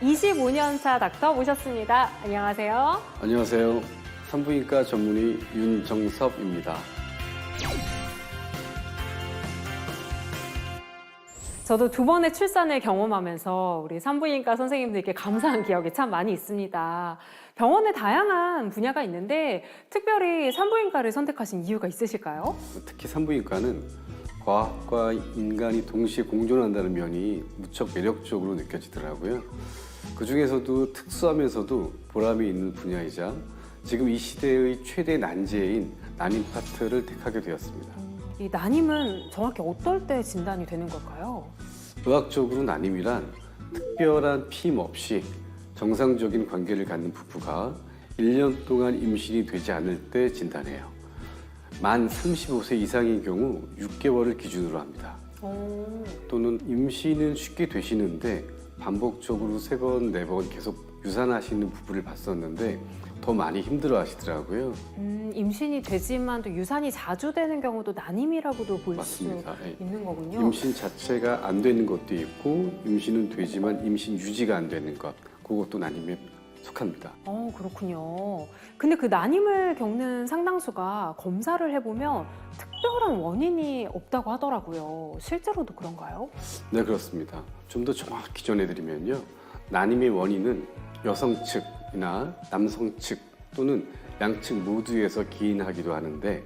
25년 차 닥터 모셨습니다. 안녕하세요. 안녕하세요. 산부인과 전문의 윤정섭입니다. 저도 두 번의 출산을 경험하면서 우리 산부인과 선생님들께 감사한 기억이 참 많이 있습니다. 병원에 다양한 분야가 있는데 특별히 산부인과를 선택하신 이유가 있으실까요? 특히 산부인과는 과학과 인간이 동시에 공존한다는 면이 무척 매력적으로 느껴지더라고요. 그 중에서도 특수하면서도 보람이 있는 분야이자 지금 이 시대의 최대 난제인 난임 파트를 택하게 되었습니다. 이 난임은 정확히 어떨 때 진단이 되는 걸까요? 의학적으로 난임이란 특별한 피임 없이 정상적인 관계를 갖는 부부가 1년 동안 임신이 되지 않을 때 진단해요. 만 35세 이상인 경우 6개월을 기준으로 합니다. 또는 임신은 쉽게 되시는데 반복적으로 3번, 4번 계속 유산하시는 부부를 봤었는데 더 많이 힘들어 하시더라고요. 임신이 되지만 또 유산이 자주 되는 경우도 난임이라고도 볼 수 맞습니다. 있는 거군요. 임신 자체가 안 되는 것도 있고 임신은 되지만 임신 유지가 안 되는 것, 그것도 난임에 속합니다. 그렇군요. 근데 그 난임을 겪는 상당수가 검사를 해보면 특별한 원인이 없다고 하더라고요. 실제로도 그런가요? 네, 그렇습니다. 좀 더 정확히 전해드리면요. 난임의 원인은 여성 측이나 남성 측 또는 양측 모두에서 기인하기도 하는데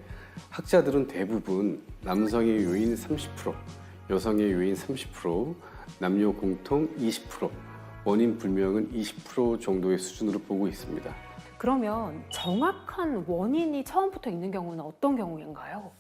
학자들은 대부분 남성의 요인 30%, 여성의 요인 30%, 남녀 공통 20%, 원인 불명은 20% 정도의 수준으로 보고 있습니다. 그러면 정확한 원인이 처음부터 있는 경우는 어떤 경우인가요?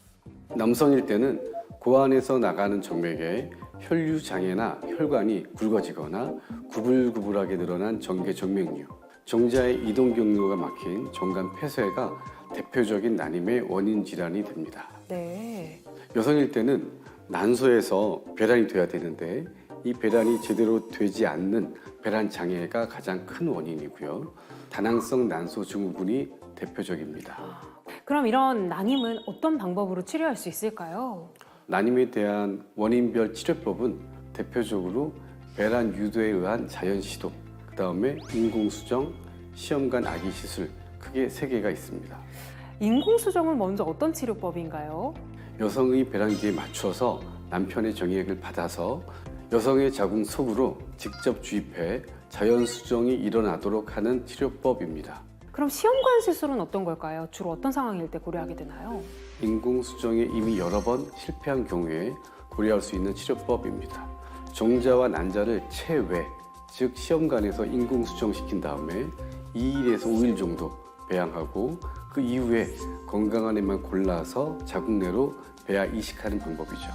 남성일 때는 고안에서 나가는 정맥에 혈류 장애나 혈관이 굵어지거나 구불구불하게 늘어난 정계 정맥류, 정자의 이동 경로가 막힌 정관 폐쇄가 대표적인 난임의 원인 질환이 됩니다. 네. 여성일 때는 난소에서 배란이 돼야 되는데 이 배란이 제대로 되지 않는 배란 장애가 가장 큰 원인이고요. 다낭성 난소 증후군이 대표적입니다. 그럼 이런 난임은 어떤 방법으로 치료할 수 있을까요? 난임에 대한 원인별 치료법은 대표적으로 배란 유도에 의한 자연 시도, 그 다음에 인공수정, 시험관 아기 시술, 크게 3개가 있습니다. 인공수정은 먼저 어떤 치료법인가요? 여성의 배란기에 맞춰서 남편의 정액을 받아서 여성의 자궁 속으로 직접 주입해 자연 수정이 일어나도록 하는 치료법입니다. 그럼 시험관 시술은 어떤 걸까요? 주로 어떤 상황일 때 고려하게 되나요? 인공수정에 이미 여러 번 실패한 경우에 고려할 수 있는 치료법입니다. 정자와 난자를 체외, 즉 시험관에서 인공수정시킨 다음에 2일에서 5일 정도 배양하고 그 이후에 건강한 애만 골라서 자궁 내로 배아 이식하는 방법이죠.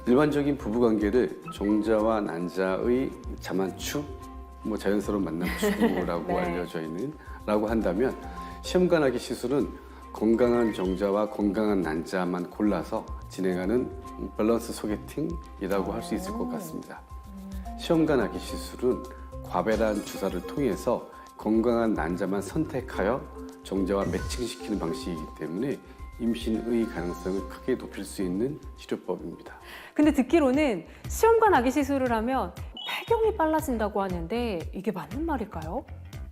일반적인 부부관계를 정자와 난자의 자만추, 자연스러운 만남 추구라고 네. 알려져 있는 라고 한다면 시험관하기 시술은 건강한 정자와 건강한 난자만 골라서 진행하는 밸런스 소개팅이라고 할 수 있을 것 같습니다. 시험관하기 시술은 과배란 주사를 통해서 건강한 난자만 선택하여 정자와 매칭시키는 방식이기 때문에 임신의 가능성을 크게 높일 수 있는 치료법입니다. 근데 듣기로는 시험관 아기 시술을 하면 폐경이 빨라진다고 하는데 이게 맞는 말일까요?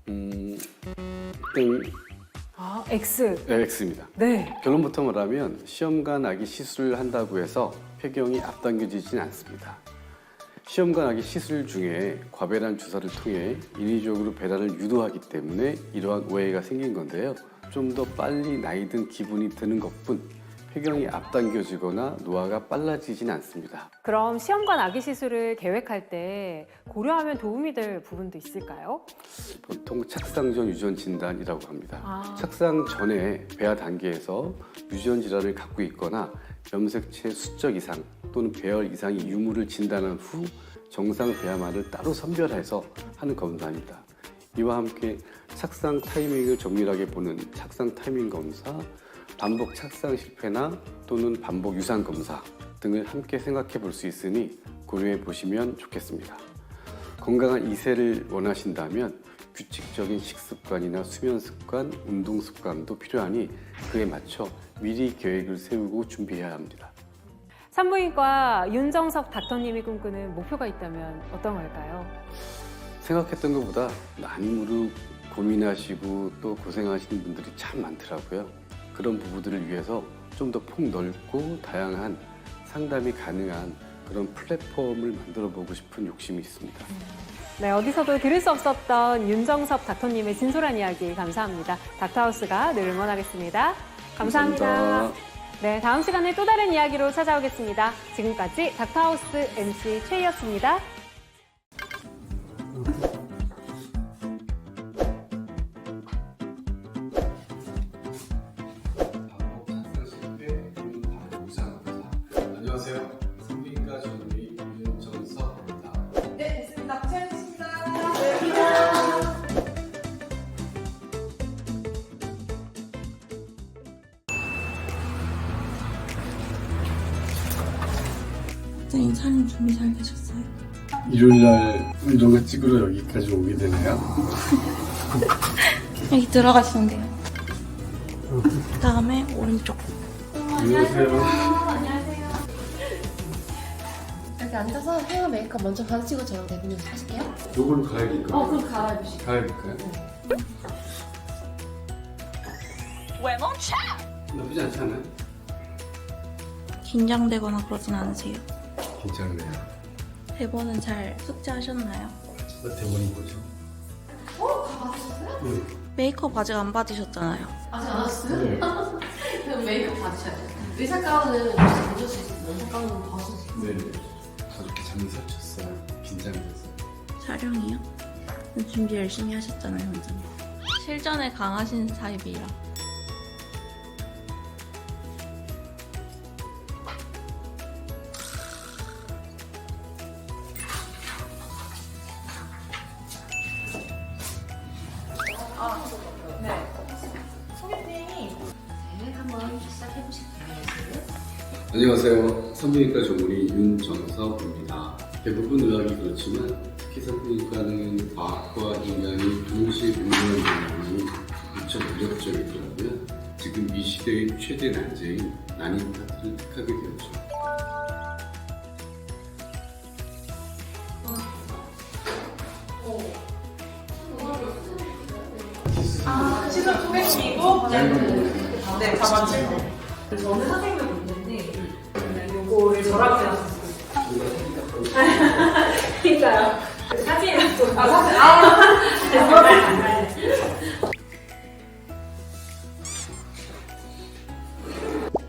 땡, X. 네, X입니다. 네. 결론부터 말하면 시험관 아기 시술을 한다고 해서 폐경이 앞당겨지진 않습니다. 시험관 아기 시술 중에 과배란 주사를 통해 인위적으로 배란을 유도하기 때문에 이러한 오해가 생긴 건데요. 좀 더 빨리 나이 든 기분이 드는 것뿐 폐경이 앞당겨지거나 노화가 빨라지진 않습니다. 그럼 시험관 아기 시술을 계획할 때 고려하면 도움이 될 부분도 있을까요? 보통 착상 전 유전 진단이라고 합니다. 아. 착상 전에 배아 단계에서 유전 질환을 갖고 있거나 염색체 수적 이상 또는 배열 이상의 유무를 진단한 후 정상 배아만을 따로 선별해서 하는 검사입니다. 이와 함께 착상 타이밍을 정밀하게 보는 착상 타이밍 검사, 반복 착상 실패나 또는 반복 유산 검사 등을 함께 생각해 볼 수 있으니 고려해 보시면 좋겠습니다. 건강한 이세를 원하신다면 규칙적인 식습관이나 수면 습관, 운동 습관도 필요하니 그에 맞춰 미리 계획을 세우고 준비해야 합니다. 산부인과 윤정섭 닥터님이 꿈꾸는 목표가 있다면 어떤 걸까요? 생각했던 것보다 난임으로 고민하시고 또 고생하시는 분들이 참 많더라고요. 그런 부부들을 위해서 좀 더 폭넓고 다양한 상담이 가능한 그런 플랫폼을 만들어 보고 싶은 욕심이 있습니다. 네, 어디서도 들을 수 없었던 윤정섭 닥터님의 진솔한 이야기 감사합니다. 닥터하우스가 늘 응원하겠습니다. 감사합니다. 네, 다음 시간에 또 다른 이야기로 찾아오겠습니다. 지금까지 닥터하우스 MC 최희였습니다. 안녕하세요. 산부인과 전문의 윤정섭입니다. 네, 됐습니다. 고생하셨습니다. 선생님 사진 준비 잘 되셨어요? 일요일날 운동회 찍으러 여기까지 오게 되네요. 여기 들어가시면 돼요. 그 다음에 오른쪽. 안녕하세요. 여기 앉아서 헤어 메이크업 먼저 받으시고 저랑 대표님 하실게요. 요걸로 가야겠까? 그럼 갈아입으시고. 가야겠까요? 왜 멈춰? 나쁘지 않지 않아요? 긴장되거나 그러진 않으세요? 괜찮네요. 대본은 잘 숙지하셨나요? 대본이 뭐죠? 다 받으셨어요? 네. 메이크업 아직 안 받으셨잖아요. 아직 안 왔어요? 네. 그럼 메이크업 받으셔야 돼요. 의사 가운은 혹시 보실 수 있어요? 의사 가운은 벗으실 수 있어요? 네. 저렇게 잠이 설쳤어요. 긴장돼서. 촬영이요? 준비 열심히 하셨잖아요, 원장님. 실전에 강하신 타입이라. 네, 한번 시작해보실게요. 안녕하세요. 산부인과 전문의 윤정섭입니다. 대부분 의학이 그렇지만 특히 산부인과는 과학과 인간이 동시에 공존하는 부분이 무척 위력적이더라고요. 지금 이 시대의 최대 난제인 난임 파트를 택하게 되었죠. 시선 투명이고, 네, 가만히. 저는 선생님을 묻는데, 그냥 요거를 저라고 생각했어요. 그러니까요. 사진을 좀,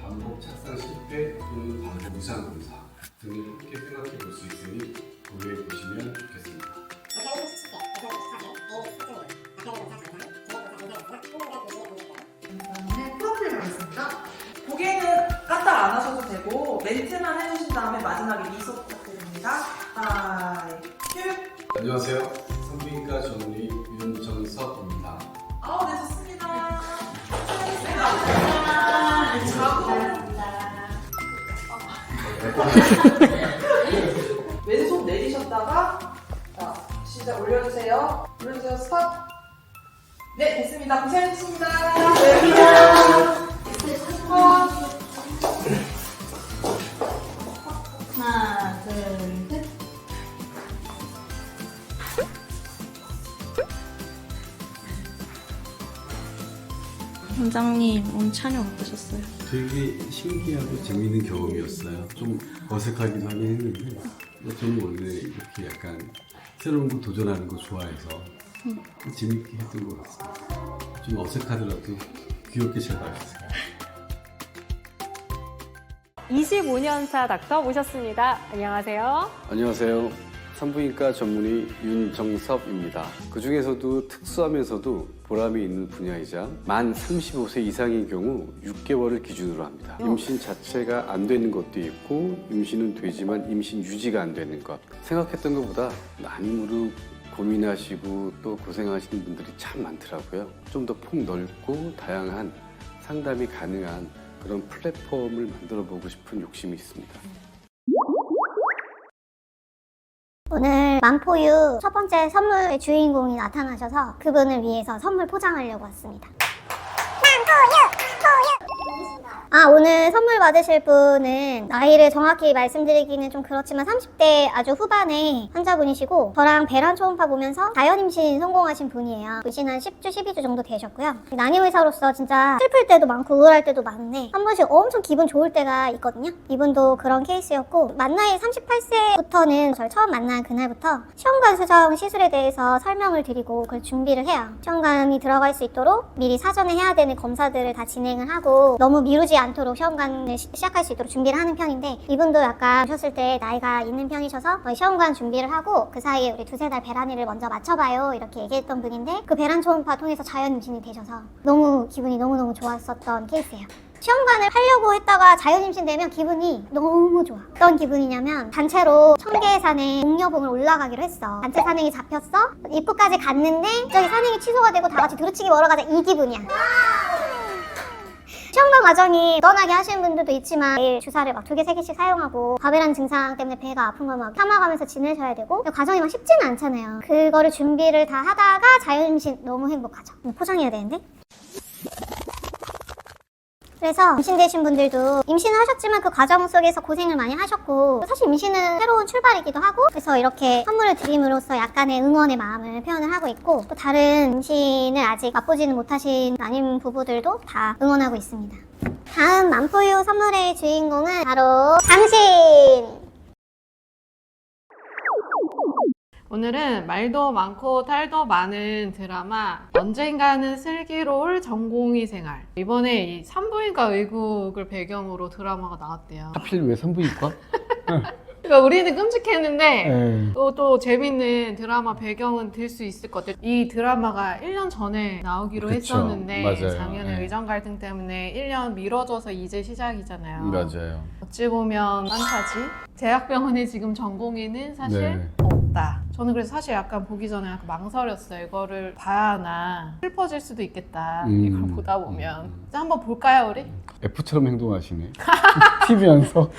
반복 착상 실패 또는 반복 이상 검사 등을 함께 생각해 볼 수 있으니 고려해 보시면 좋겠습니다. 네, 프로필 가겠습니다. 고개는 까딱 안 하셔도 되고, 멘트만 해주신 다음에 마지막에 미소 부탁드립니다. 하나, 큐. 안녕하세요. 산부인과 전문의 윤정섭입니다. 네, 좋습니다. 왼손 내리셨다가, 자, 시작 올려주세요. 올려주세요. 스탑. 네, 됐습니다. 고생하셨습니다. 하나, 둘, 셋. 원장님, 오늘 촬영 어떠셨어요? 되게 신기하고 재미있는 경험이었어요. 좀 어색하기도 하긴 했는데 저는 원래 이렇게 약간 새로운 거 도전하는 거 좋아해서 재밌게 했던 것 같습니다. 좀 어색하더라도 귀엽게 잘 나왔어요. 25년차 닥터 모셨습니다. 안녕하세요. 안녕하세요. 산부인과 전문의 윤정섭입니다. 그 중에서도 특수하면서도 보람이 있는 분야이자 만 35세 이상인 경우 6개월을 기준으로 합니다. 임신 자체가 안 되는 것도 있고 임신은 되지만 임신 유지가 안 되는 것. 생각했던 것보다 난임으로 고민하시고 또 고생하시는 분들이 참 많더라고요. 좀 더 폭넓고 다양한 상담이 가능한 그런 플랫폼을 만들어 보고 싶은 욕심이 있습니다. 오늘 만포유 첫 번째 선물의 주인공이 나타나셔서 그분을 위해서 선물 포장하려고 왔습니다. 만포유! 아, 오늘 선물 받으실 분은 나이를 정확히 말씀드리기는 좀 그렇지만 30대 아주 후반의 환자분이시고 저랑 배란 초음파 보면서 자연임신 성공하신 분이에요. 임신 한 10주, 12주 정도 되셨고요. 난임의사로서 진짜 슬플 때도 많고 우울할 때도 많은데 한 번씩 엄청 기분 좋을 때가 있거든요. 이분도 그런 케이스였고 만 나이 38세부터는 저를 처음 만난 그날부터 시험관 수정 시술에 대해서 설명을 드리고 그걸 준비를 해요. 시험관이 들어갈 수 있도록 미리 사전에 해야 되는 검사들을 다 진행을 하고 너무 미루지 않도록 시험관을 시작할 수 있도록 준비를 하는 편인데 이분도 약간 오셨을 때 나이가 있는 편이셔서 시험관 준비를 하고 그 사이에 우리 2-3달 배란일을 먼저 맞춰봐요 이렇게 얘기했던 분인데 그 배란 초음파 통해서 자연 임신이 되셔서 너무 기분이 너무너무 좋았었던 케이스예요. 시험관을 하려고 했다가 자연 임신되면 기분이 너무 좋아. 어떤 기분이냐면 단체로 청계산에 옥녀봉을 올라가기로 했어. 단체 산행이 잡혔어. 입구까지 갔는데 저기 산행이 취소가 되고 다 같이 두루치기 먹으러 가자 이 기분이야. 시험관 과정이 떠나게 하시는 분들도 있지만 매일 주사를 막 2개, 3개씩 사용하고 과배란 증상 때문에 배가 아픈 걸 막 참아가면서 지내셔야 되고 과정이 막 쉽지는 않잖아요. 그거를 준비를 다 하다가 자연임신 너무 행복하죠. 포장해야 되는데? 그래서 임신되신 분들도 임신을 하셨지만 그 과정 속에서 고생을 많이 하셨고 사실 임신은 새로운 출발이기도 하고 그래서 이렇게 선물을 드림으로써 약간의 응원의 마음을 표현을 하고 있고 또 다른 임신을 아직 맛보지는 못하신 난임 부부들도 다 응원하고 있습니다. 다음 만포유 선물의 주인공은 바로 당신! 오늘은 말도 많고 탈도 많은 드라마 언젠가는 슬기로울 전공의 생활. 이번에 이 산부인과 의국을 배경으로 드라마가 나왔대요. 하필 왜 산부인과? 그러니까 우리는 끔찍했는데 네. 또 재밌는 드라마 배경은 될 수 있을 것 같아요. 이 드라마가 1년 전에 나오기로 그쵸. 했었는데 맞아요. 작년에 네. 의정 갈등 때문에 1년 미뤄져서 이제 시작이잖아요. 맞아요. 어찌 보면 판타지? 대학병원에 지금 전공의는 사실 네. 없다. 저는 그래서 사실 약간 보기 전에 약간 망설였어요. 이거를 봐야 하나 슬퍼질 수도 있겠다. 이걸 보다 보면. 이제 한번 볼까요, 우리? F처럼 행동하시네. TV면서.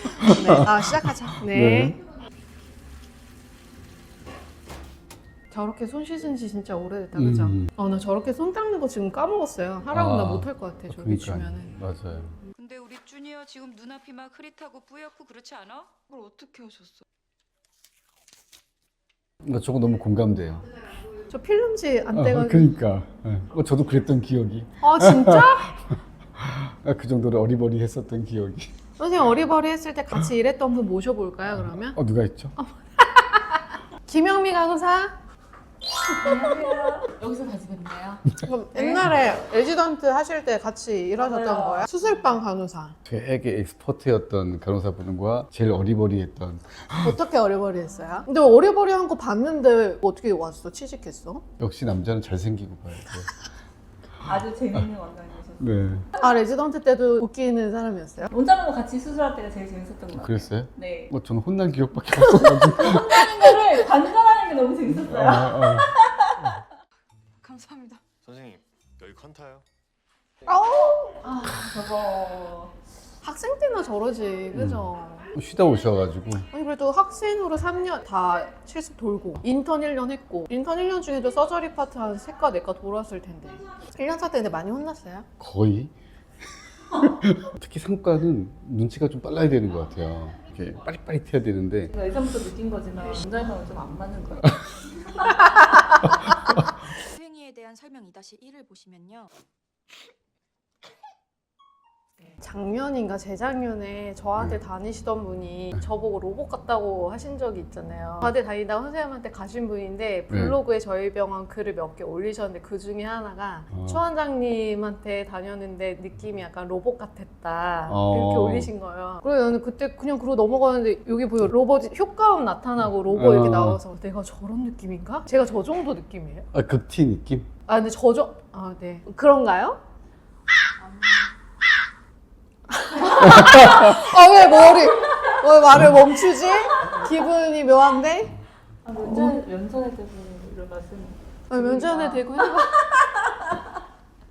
네. 아, 시작하자. 네. 저렇게 손 씻은 지 진짜 오래됐다, 그죠? 나 저렇게 손 닦는 거 지금 까먹었어요. 하라고 나 못할 것 같아, 저기 주면은. 맞아요. 근데 우리 주니어 지금 눈앞이 막 흐릿하고 뿌옇고 그렇지 않아? 그걸 어떻게 하셨어? 나 저거 너무 공감돼요. 저 필름지 안 떼가지고. 그러니까. 저도 그랬던 기억이. 아, 진짜? 그 정도로 어리버리했었던 기억이. 선생님 어리버리 했을 때 같이 일했던 분 모셔볼까요, 그러면? 누가 있죠? 김영미 간호사? 여기서 다시 뵙나요? 옛날에 레지던트 하실 때 같이 일하셨던 거예요? 수술방 간호사. 되게 엑스퍼트였던 간호사분과 제일 어리버리했던. 어떻게 어리버리했어요? 근데 어리버리한 거 봤는데 어떻게 왔어? 취직했어? 역시 남자는 잘생기고 봐야 돼. 아주 재밌는 원장님이셨어요. 네. 아, 레지던트 때도 웃기는 사람이었어요? 원장님과 같이 수술할 때가 제일 재밌었던 것 같아요. 그랬어요? 네. 저는 혼난 기억밖에 없어가지고. 하는 거를 관전하는 게 너무 재밌었어요. 감사합니다. 선생님 여기 컨타요? 아, 저거. 학생 때나 저러지, 그죠? 쉬다 오셔가지고. 아니 그래도 학생으로 3년 다 실습 돌고 인턴 1년 했고 인턴 1년 중에도 서저리 파트 한 3과 4과 돌았을 텐데 1년 차 때 근데 많이 혼났어요? 거의. 특히 상과는 눈치가 좀 빨라야 되는 것 같아요. 이렇게 빠릿빠릿해야 되는데. 제가 예전부터 느낀 거지만 원장님하고 좀 안 맞는 거예요. 행위에 대한 설명 2-1을 보시면요. 작년인가 재작년에 저한테 다니시던 분이 저보고 로봇 같다고 하신 적이 있잖아요. 저한테 다니다가 선생님한테 가신 분인데 블로그에 저희 병원 글을 몇 개 올리셨는데 그 중에 하나가 추 원장님한테 다녔는데 느낌이 약간 로봇 같았다 이렇게 올리신 거예요. 그래서 나는 그때 그냥 그러고 넘어가는데 여기 보여 로봇 효과음 나타나고 로봇 이렇게 나와서 내가 저런 느낌인가? 제가 저 정도 느낌이에요? 극티 느낌? 아 근데 네 그런가요? 왜 말을 멈추지? 기분이 묘한데? 면전에 대고 말씀. 면전에 대고 해봐.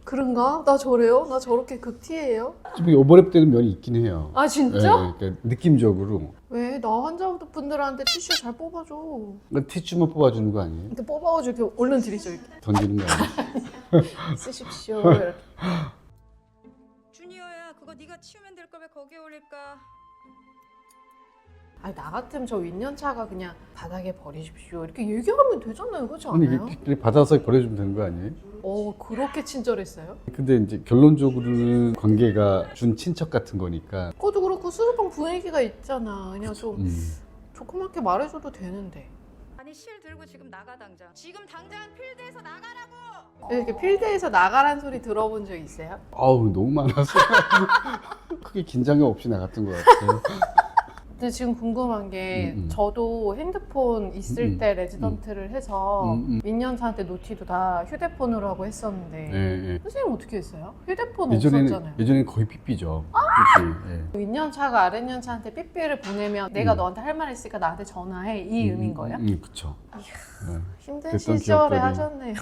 그런가? 나 저래요? 나 저렇게 극티예요? 좀 오버랩되는 면이 있긴 해요. 아 진짜? 네, 그러니까 느낌적으로. 왜? 나 환자분들한테 티슈 잘 뽑아줘. 티슈만 뽑아주는 거 아니에요? 이렇게 뽑아가지고 이렇게 얼른 드리죠 이렇게. 던지는 거 아니에요? 쓰십시오 이렇게. 주니어야 그거 네가 치우면 될 걸 왜 거기에 올릴까? 아니 나 같으면 저 윗년차가 그냥 바닥에 버리십시오 이렇게 얘기하면 되잖아요, 그렇지 아니 않아요? 이게 받아서 버려주면 되는 거 아니에요? 그렇게 친절했어요? 근데 이제 결론적으로는 관계가 준 친척 같은 거니까. 그것도 그렇고 수술방 분위기가 있잖아. 그냥 좀 조그맣게 말해줘도 되는데. 아니 실 들고 지금 나가 당장. 지금 당장 필드에서 나가라고. 이렇게 필드에서 나가란 소리 들어본 적 있어요? 아우 너무 많아서 크게 긴장감 없이 나갔던 것 같아요. 근데 지금 궁금한 게 저도 핸드폰 있을 때 레지던트를 해서 윗년차한테 노티도 다 휴대폰으로 하고 했었는데 예. 선생님 어떻게 했어요? 휴대폰 없었잖아요. 예전에는 거의 삐삐죠. 삐삐. 예. 윗년차가 아랫년차한테 삐삐를 보내면 내가 너한테 할 말 있으니까 나한테 전화해 이 의미인 거예요? 그쵸. 힘든 그랬던 시절에 기억들이. 하셨네요.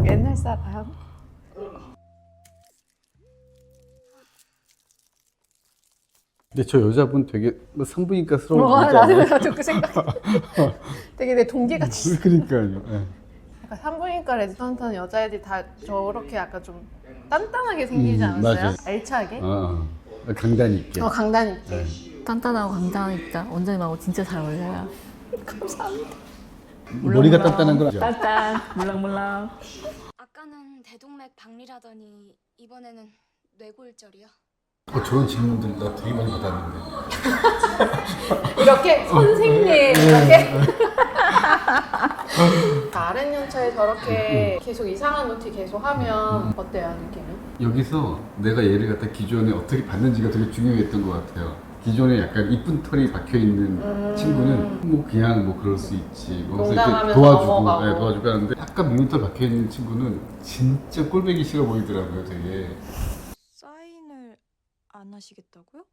예. 옛날 사람. 근데 저 여자분 되게 산부인과스러운 분이지 나도 그 생각. 되게 내 동기같이. 그러니까요. 예. 약간 산부인과 레지던트는 여자애들이 다 저렇게 약간 좀 단단하게 생기지 않았어요? 맞아요. 알차게? 강단 있게. 강단 있게. 단단하고 강단한 입자 원장님하고 진짜 잘 어울려요. 감사합니다. 머리가 단단한 건 아니죠? 딴딴 물랑물랑. 아까는 대동맥 박리라더니 이번에는 뇌골절이요? 저런 질문들 나 되게 많이 받았는데. 이렇게 선생님 이렇게. 아랫연차에 저렇게 계속 이상한 노티 계속 하면 어때요, 느낌이? 여기서 내가 얘를 갖다 기존에 어떻게 봤는지가 되게 중요했던 것 같아요. 기존에 약간 이쁜 털이 박혀 있는 친구는 뭐 그냥 뭐 그럴 수 있지. 뭐 농담하면서 도와주고, 넘어가고. 네, 도와주고 하는데 약간 미운 털 박혀 있는 친구는 진짜 꼴보기 싫어 보이더라고요, 되게. 사인을 안 하시겠다고요?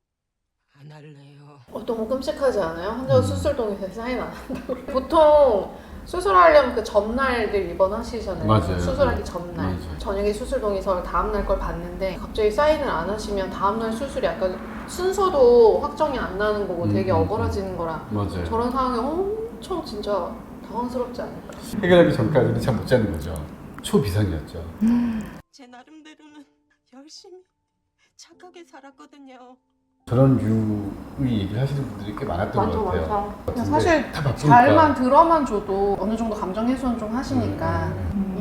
안 할래요. 너무 끔찍하지 않아요? 환자가 수술동에서 사인 안 한다고. 보통 수술하려면 그 전날들 입원하시잖아요. 맞아요. 수술하기 전날. 맞아요. 저녁에 수술동에서 다음날 걸 봤는데 갑자기 사인을 안 하시면 다음날 수술이 약간 순서도 확정이 안 나는 거고 되게 억울해지는 거라 맞아요. 저런 상황에 엄청 진짜 당황스럽지 않을까. 해결하기 전까지는 잠 못 자는 거죠. 초비상이었죠. 제 나름대로는 열심히 착하게 살았거든요. 저런 류의 얘기를 하시는 분들이 꽤 많았던 것 같아요. 그냥 사실 다 바쁘니까. 잘만 들어만 줘도 어느 정도 감정 해소는 좀 하시니까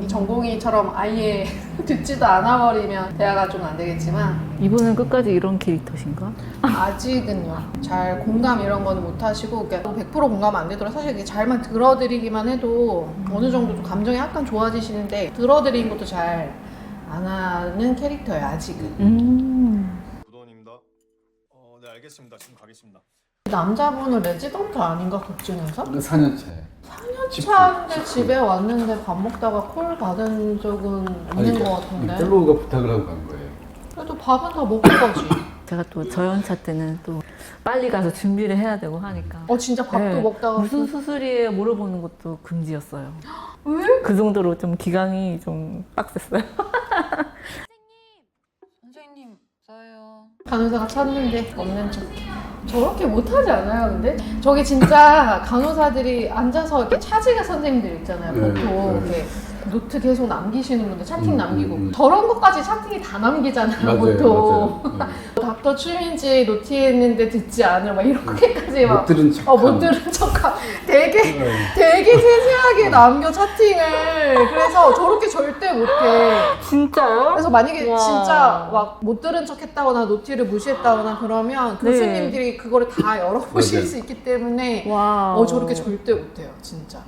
이 전공의처럼 아예 듣지도 않아 버리면 대화가 좀 안 되겠지만 이분은 끝까지 이런 캐릭터신가? 아직은요. 잘 공감 이런 거는 못 하시고 그러니까 100% 공감 안 되더라도 사실 이게 잘만 들어드리기만 해도 어느 정도 좀 감정이 약간 좋아지시는데 들어드리는 것도 잘 안 하는 캐릭터예요, 아직은. 부도원입니다. 네 알겠습니다. 지금 가겠습니다. 남자분은 레지던트 아닌가, 국진에서? 4년 차에. 4년 차인데 집에 왔는데 밥 먹다가 콜 받은 적은 있는 것 같은데. 펠로우가 부탁을 하고 간 거예요. 그래도 밥은 다 먹고 가지. 제가 또 저연차 때는 또 빨리 가서 준비를 해야 되고 하니까. 진짜 밥도 네. 먹다가 무슨 수술이에요 물어보는 것도 금지였어요. 왜? 그 정도로 좀 기강이 좀 빡셌어요. 선생님, 저요. 간호사가 찾는데 없는 척. 저렇게 못하지 않아요, 근데? 저기 진짜 간호사들이 앉아서 이렇게 차지가 선생님들 있잖아요, 보통. 이렇게 노트 계속 남기시는 분들, 차팅 남기고. 저런 것까지 차팅이 다 남기잖아요, 보통. 맞아요. 닥터 추민지 노티했는데 듣지 않을 막 이렇게까지 막. 못 들은 척. 못 들은 척하고. 되게 세세하게 남겨, 차팅을. 그래서 저렇게 절대 못해. 진짜요? 그래서 만약에 와. 진짜 막 못 들은 척 했다거나 노티를 무시했다거나 그러면 네. 교수님들이 그거를 다 열어보실 맞아요. 수 있기 때문에 와. 저렇게 절대 못해요, 진짜.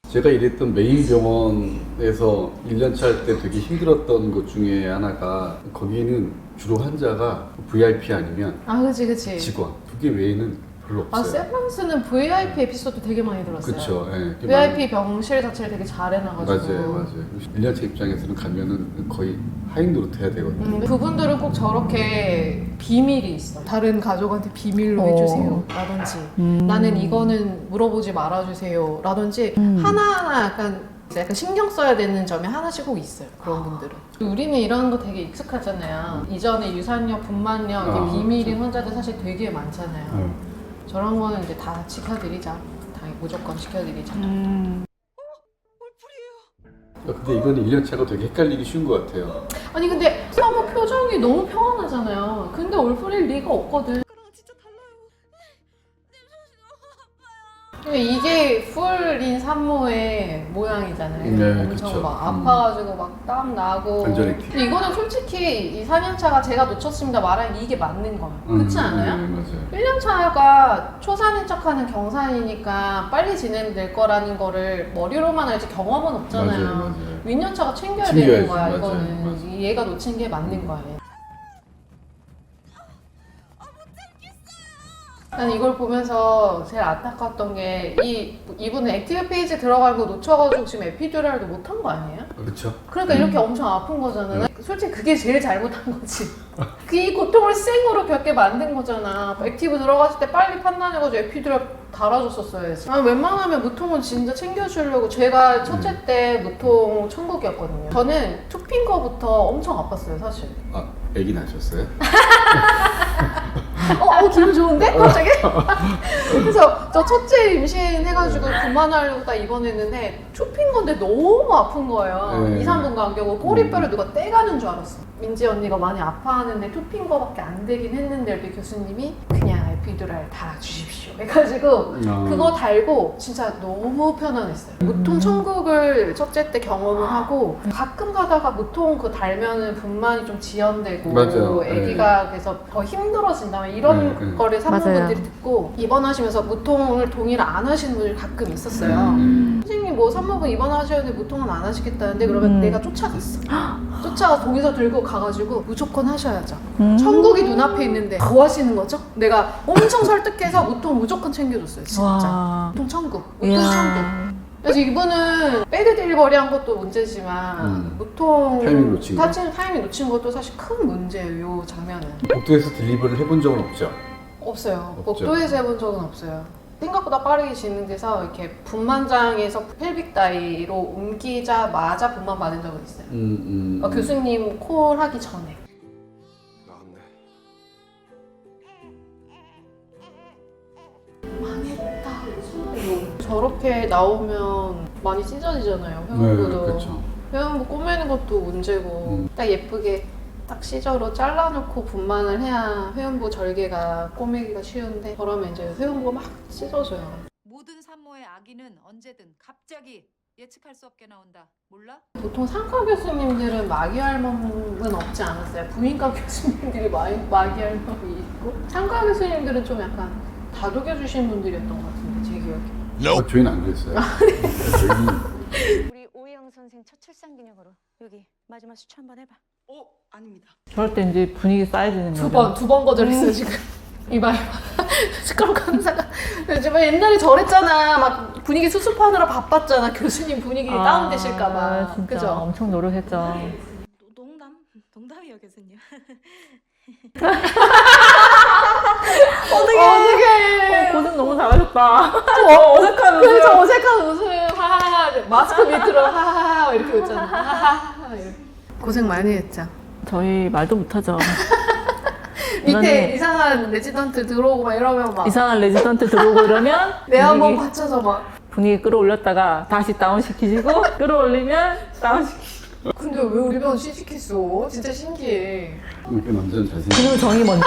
제가 일했던 메인 병원에서 1년차 할 때 되게 힘들었던 것 중에 하나가 거기는 주로 환자가 VIP 아니면 그치. 직원 두 개 외에는 별로 없어요. 세브란스는 VIP 에피소드 되게 많이 들었어요. 그렇죠. 예. VIP 병실 자체를 되게 잘 해놔가지고. 맞아요. 1년차 입장에서는 가면은 거의 하인 노릇 해야 되거든요. 그분들은 꼭 저렇게 비밀이 있어. 다른 가족한테 비밀로 해주세요. 라든지 나는 이거는 물어보지 말아주세요. 라든지 하나하나 약간 신경 써야 되는 점이 하나씩 꼭 있어요. 그런 분들은. 우리는 이런 거 되게 익숙하잖아요. 이전에 유산력, 분만력, 이렇게 비밀인 환자들 사실 되게 많잖아요. 저런 거는 이제 다 지켜드리자. 당연히 무조건 지켜드리자. 뿔뿔이에요. 근데 이거는 1년차가 되게 헷갈리기 쉬운 것 같아요. 아니 근데 사모 표정이 너무 평안하잖아요. 근데 울프릴 리가 없거든. 이게 풀인 산모의 모양이잖아요. 네, 엄청 그쵸. 막 아파가지고 막 땀 나고. 완전 액티브. 근데 이거는 솔직히 이 4년차가 제가 놓쳤습니다 말하는 이게 맞는 거예요. 그렇지 않아요? 맞아요. 1년차가 초산인 척하는 경산이니까 빨리 진행될 거라는 거를 머리로만 알지 경험은 없잖아요. 맞아요. 윗년차가 챙겨야 챙겨야지. 되는 거야. 맞아요. 이거는 맞아요. 얘가 놓친 게 맞는 거예요. 난 이걸 보면서 제일 안타까웠던 게 이분은 액티브 페이지 들어가는 거 놓쳐가지고 지금 에피듀랄도 못한 거 아니에요? 그렇죠. 그러니까 이렇게 엄청 아픈 거잖아. 솔직히 그게 제일 잘못한 거지. 이 고통을 생으로 겪게 만든 거잖아. 액티브 들어갔을 때 빨리 판단해가지고 에피듀랄 달아줬었어야지. 웬만하면 무통은 진짜 챙겨주려고. 제가 첫째 때 무통 천국이었거든요. 저는 투핀 거부터 엄청 아팠어요, 사실. 애기 낳으셨어요? 기분 좋은데? 갑자기? 그래서 저 첫째 임신해가지고 그만하려고 딱 입원했는데 투핀 건데 너무 아픈 거예요. 네. 2, 3분 간격으로 꼬리뼈를 누가 떼가는 줄 알았어. 민지 언니가 많이 아파하는데 투핀 거밖에 안 되긴 했는데 우리 교수님이 그냥 에피듀랄 달아주십시오 해가지고 그거 달고 진짜 너무 편안했어요. 무통 천국을 첫째 때 경험을 하고 가끔 가다가 무통 그 달면은 분만이 좀 지연되고 맞아요. 아기가 그래서 더 힘들어진다 이런 네. 거를 산모분들이 맞아요. 듣고 입원하시면서 무통을 동의를 안 하시는 분들이 가끔 있었어요. 선생님 뭐 산모분 입원하셔야 되는데 무통은 안 하시겠다는데 그러면 내가 쫓아갔어. 쫓아가서 동의서 들고 가가지고 무조건 하셔야죠. 천국이 눈앞에 있는데 뭐 하시는 거죠? 내가 엄청 설득해서 무통 무조건 챙겨줬어요. 진짜. 와. 무통 천국. 무통 천국. 그래서 이분은 백드 딜리버리 한 것도 문제지만 무통 타이밍 놓친 거. 타이밍 놓친 것도 사실 큰 문제예요. 이 장면은. 복도에서 딜리버리를 해본 적은 없죠? 없어요. 없죠. 복도에서 해본 적은 없어요. 생각보다 빠르게 진행돼서 이렇게 분만장에서 펠빅 다이로 옮기자마자 분만 받은 적은 있어요. 교수님 콜 하기 전에. 나왔네. 망했다. 저렇게 나오면 많이 찢어지잖아요. 네, 회원부도. 그렇죠. 회원부 꼬매는 것도 문제고 딱 예쁘게 딱 시저로 잘라놓고 분만을 해야 회원부 절개가 꼬매기가 쉬운데 그러면 이제 회원부가 막 찢어져요. 모든 산모의 아기는 언제든 갑자기 예측할 수 없게 나온다. 몰라? 보통 상과 교수님들은 마귀알몸은 없지 않았어요. 부인과 교수님들이 마귀알몸이 있고 상과 교수님들은 좀 약간 다독여 주신 분들이었던 것 같은데 제 기억에. 저희는 안 그랬어요. 저희는 우리 오희영 선생 첫 출산 기념으로 여기 마지막 수초 한번 해봐. 아닙니다. 저럴 때 이제 분위기 쌓여지는 거죠. 두 번 거절했어요 지금. 이봐요. 스크럼 강사가 요즘 옛날에 저랬잖아. 막 분위기 수습하느라 바빴잖아. 교수님 분위기 다운되실까봐. 진짜 그죠? 엄청 노력했죠. 농담이요 교수님. 어떡해. 고생 너무 잘하셨다. 어색한 웃음. 그래서 어색한 웃음. 하하하. 마스크 밑으로 하하하 이렇게 웃잖아. 하하하. 고생 많이 했죠. 저희 말도 못하죠. 밑에 이상한 레지던트 들어오고 막 이러면 막 이상한 레지던트 들어오고 이러면 내 한번 받쳐서 막. 분위기 끌어올렸다가 다시 다운시키시고 끌어올리면 다운시키시고. 근데 왜 우리 병원 취직했어? 진짜 신기해. 이렇게 완전 잘생긴. 그리고 정이 뭔지.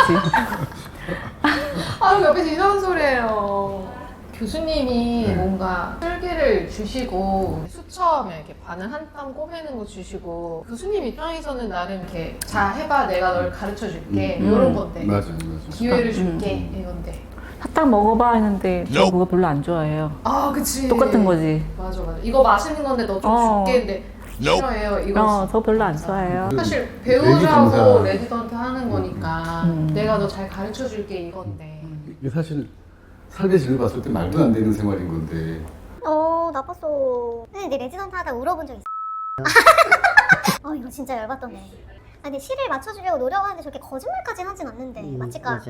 아 옆에서 이상한 소리예요. 교수님이 뭔가 설계를 주시고 수처음에 이렇게 바늘 한 땀 꼬매는 거 주시고 교수님 입장에서는 나름 이렇게 자 해봐 내가 널 가르쳐 줄게 이런 건데 맞아요. 기회를 줄게 이건데 사탕 먹어봐 했는데 저 그거 별로 안 좋아해요. 아 그치 똑같은 거지. 맞아 이거 맛있는 건데 너 좀 줄게 근데 싫어해요 이거 저 별로 안 좋아해요. 사실 되게 배우자고 감사한. 레지던트 하는 거니까 내가 너 잘 가르쳐 줄게 이건데 이게 사실 살대질을 봤을 때 말도 안 되는 생활인 건데. 나빴어. 근데 내 레지던트 하다 울어본 적 있어. 이거 진짜 열받던데. 근데 실을 맞춰주려고 노력하는데 저렇게 거짓말까지 하진 않는데 맛집 같아.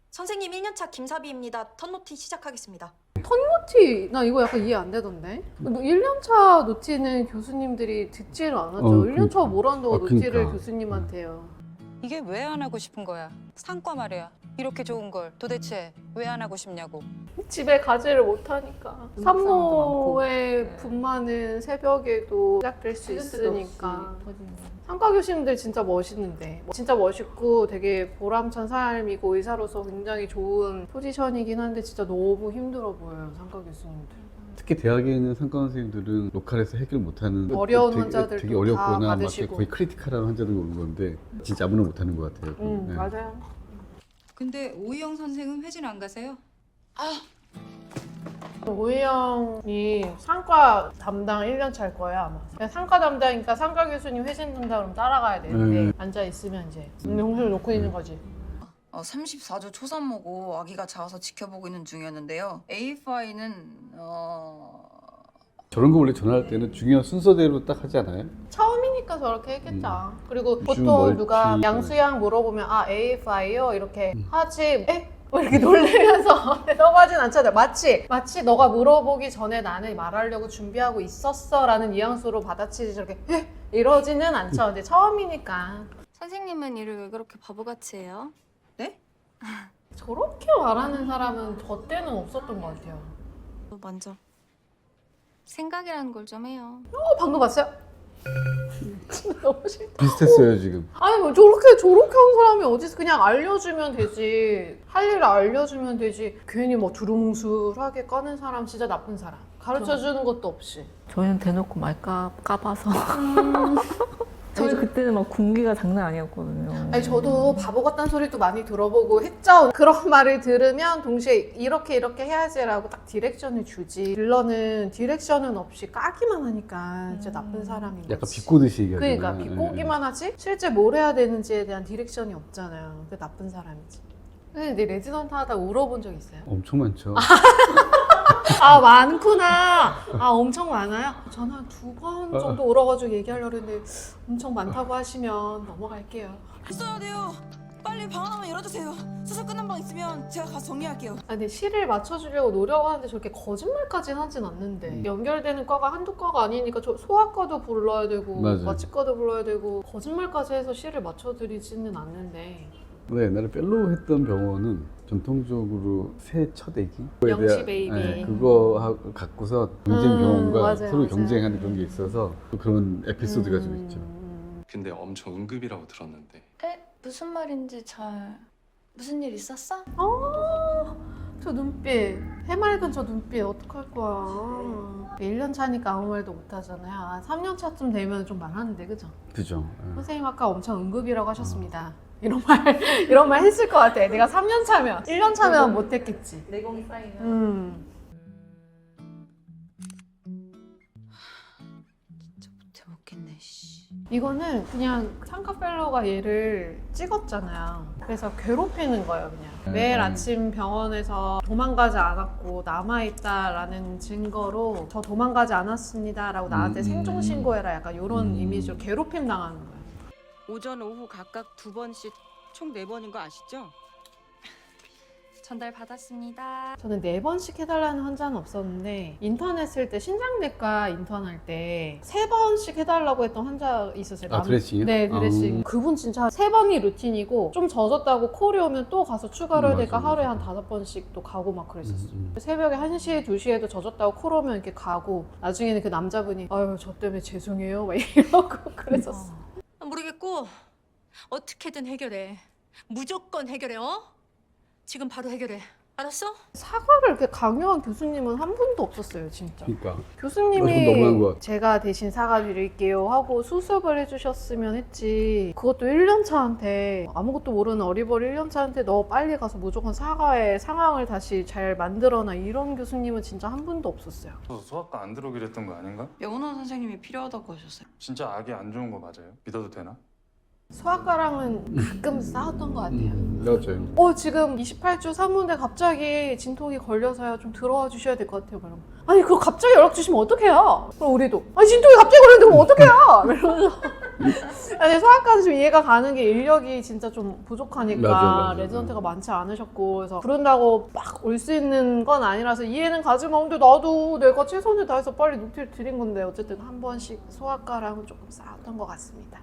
선생님 1년차 김사비입니다. 턴노티 시작하겠습니다. 턴노티 나 이거 약간 이해 안 되던데 1년차 노티는 교수님들이 듣지를 않았죠. 1년차가 뭘 한다고 노티를 그러니까. 교수님한테요. 이게 왜 안 하고 싶은 거야? 상과 말이야. 이렇게 좋은 걸 도대체 왜 안 하고 싶냐고. 집에 가지를 못하니까 산모의 분만은 새벽에도 시작될 수 있으니까. 상가 교수님들 진짜 멋있는데 진짜 멋있고 되게 보람찬 삶이고 의사로서 굉장히 좋은 포지션이긴 한데 진짜 너무 힘들어 보여요, 상가 교수님들. 특히 대학에 있는 상과 선생님들은 로컬에서 해결 못하는 어려운 되게 환자들도 되게 다 어렵거나 막 받으시고. 거의 크리티컬한 환자들 오는 건데 진짜 아무나 못하는 것 같아요. 네. 맞아요. 근데 오희영 선생은 회진 안 가세요? 오희영이 상과 담당 1년 차일 거예요 아마. 그냥 상과 담당이니까 상과 교수님 회진 담당 그럼 따라가야 되는데 앉아 있으면 이제 용서를 놓고 있는 거지. 34주 초산모고 아기가 자와서 지켜보고 있는 중이었는데요. AFI는 저런 거 원래 전화할 때는 중요한 순서대로 딱 하지 않아요? 처음이니까 저렇게 했겠죠. 그리고 유주, 보통 멀티, 누가 양수양 물어보면 아 AFI요 이렇게 하지. 에? 뭐 이렇게 놀리면서 넘어가진 않잖아요. 마치 너가 물어보기 전에 나는 말하려고 준비하고 있었어라는 뉘앙스로 받아치지 저렇게 에? 이러지는 않죠. 근데 처음이니까. 선생님은 일을 왜 그렇게 바보같이 해요? 네? 저렇게 말하는 사람은 저 때는 없었던 것 같아요. 먼저 생각이라는 걸 좀 해요. 방금 봤어요? 진짜 너무 싫다. 비슷했어요 지금. 아니 뭐 저렇게 한 사람이 어디서 그냥 알려주면 되지. 할 일을 알려주면 되지. 괜히 뭐 두루뭉술하게 까는 사람 진짜 나쁜 사람. 가르쳐주는 것도 없이. 저희는 대놓고 말 까봐서. 저희 그때는 막 군기가 장난 아니었거든요. 아니 저도 바보 같다는 소리도 많이 들어보고 했죠. 그런 말을 들으면 동시에 이렇게 해야지라고 딱 디렉션을 주지. 딜러는 디렉션은 없이 까기만 하니까 진짜 나쁜 사람인 거지. 약간 비꼬듯이 얘기하잖아요. 그러니까 비꼬기만 하지 실제 뭘 해야 되는지에 대한 디렉션이 없잖아요. 그 나쁜 사람이지. 근데 레지던트 하다 울어본 적 있어요? 엄청 많죠. 아 많구나. 아 엄청 많아요? 저는 한 2번 정도 울어가지고 얘기하려고 했는데 엄청 많다고 하시면 넘어갈게요. 써야 돼요. 빨리 방 하나만 열어주세요. 수술 끝난 방 있으면 제가 가서 정리할게요. 아, 근데 실을 맞춰주려고 노력하는데 저렇게 거짓말까지 하진 않는데 연결되는 과가 한두 과가 아니니까 저 소아과도 불러야 되고 맞아요. 마취과도 불러야 되고 거짓말까지 해서 실을 맞춰드리지는 않는데. 네, 옛날에 펠로우 했던 병원은 전통적으로 새 첫애기 영시 베이비. 그거 갖고서 경쟁 병원과 맞아요, 서로 맞아요. 경쟁하는 그런 게 있어서 또 그런 에피소드가 좀 있죠. 근데 엄청 응급이라고 들었는데. 무슨 말인지 무슨 일 있었어? 저 눈빛, 해맑은 저 눈빛 어떡할 거야. 1년 차니까 아무 말도 못 하잖아요. 아, 3년 차쯤 되면 좀 말하는데, 그죠? 그죠. 선생님 아까 엄청 응급이라고 하셨습니다. 이런 말 했을 것 같아. 내가 3년 차면, 1년 차면 못 했겠지. 내공이 쌓이면. 진짜 못해먹겠네. 이거는 그냥 상가 펠로우가 얘를 찍었잖아요. 그래서 괴롭히는 거예요, 그냥. 매일 아침 병원에서 도망가지 않았고 남아있다라는 증거로 저 도망가지 않았습니다라고 나한테 생존신고해라 약간 이런 이미지로 괴롭힘 당하는 거예요. 오전 오후 각각 2번씩 총 4번인 거 아시죠? 전달 받았습니다. 저는 4번씩 해달라는 환자는 없었는데 인턴 했을 때 신장내과 인턴할 때 3번씩 해달라고 했던 환자 있었어요. 아, 드레싱이요? 네, 드레싱. 그분 진짜 3번이 루틴이고 좀 젖었다고 콜이 오면 또 가서 추가로 해야 되니까 맞아, 하루에 맞아. 한 5번씩 또 가고 막 그랬었어요. 새벽에 1시에 2시에도 젖었다고 콜 오면 이렇게 가고 나중에는 그 남자분이 아유 저 때문에 죄송해요 막 이러고 그랬었어. 모르겠고 어떻게든 해결해. 무조건 해결해. 지금 바로 해결해. 알았어? 사과를 이렇게 강요한 교수님은 한 분도 없었어요, 진짜. 그러니까 교수님이 너무한 것 같아. 제가 대신 사과드릴게요 하고 수습을 해주셨으면 했지. 그것도 1년 차한테 아무것도 모르는 어리버리 1년 차한테 너 빨리 가서 무조건 사과해 상황을 다시 잘 만들어놔 이런 교수님은 진짜 한 분도 없었어요. 소아과 안 들어오기로 했던 거 아닌가? 영원한 선생님이 필요하다고 하셨어요. 진짜 아기 안 좋은 거 맞아요? 믿어도 되나? 소아과랑은 가끔 싸웠던 것 같아요. 맞아요. 지금 28주 산모인데 갑자기 진통이 걸려서요. 좀 들어와 주셔야 될 것 같아요. 그럼. 아니, 그거 갑자기 연락 주시면 어떡해요? 그럼 우리도. 아니, 진통이 갑자기 걸렸는데 그럼 어떡해요? 이러면서. 아니, 소아과는 좀 이해가 가는 게 인력이 진짜 좀 부족하니까 맞아. 레지던트가 많지 않으셨고 그래서 부른다고 막 올 수 있는 건 아니라서 이해는 가지만 근데 나도 내가 최선을 다해서 빨리 녹티를 드린 건데 어쨌든 한 번씩 소아과랑은 조금 싸웠던 것 같습니다.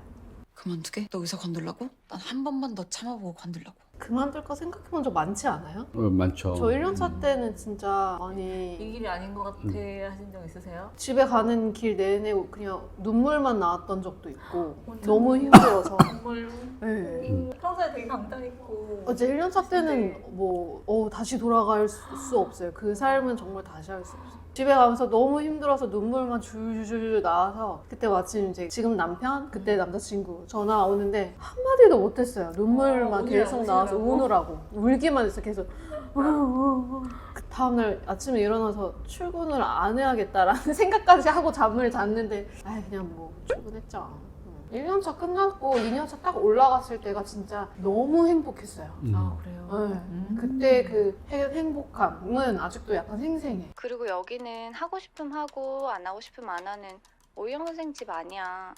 그만두게? 너 의사 관둘라고? 난 한 번만 더 참아보고 관둘라고. 그만둘까 생각해본 적 많지 않아요? 많죠. 저 1년차 때는 진짜 많이 이 길이 아닌 것 같아 하신 적 있으세요? 집에 가는 길 내내 그냥 눈물만 나왔던 적도 있고 너무 힘들어서 정말 네. 평소에 되게 강단있고 어제 1년차 때는 뭐 다시 돌아갈 수 없어요. 그 삶은 정말 다시 할 수 없어요. 집에 가면서 너무 힘들어서 눈물만 줄줄 나와서 그때 마침 이제 지금 남편, 그때 남자친구 전화 오는데 한마디도 못했어요. 눈물만 계속 나와서 우느라고 울기만 했어 계속. 그 다음날 아침에 일어나서 출근을 안 해야겠다라는 생각까지 하고 잠을 잤는데 그냥 뭐 출근했죠. 1년차 끝났고 2년차 딱 올라갔을 때가 진짜 너무 행복했어요. 아 그래요? 네. 그때 그 행복감은 아직도 약간 생생해. 그리고 여기는 하고 싶으면 하고 안 하고 싶으면 안 하는 오희영 선생 집 아니야.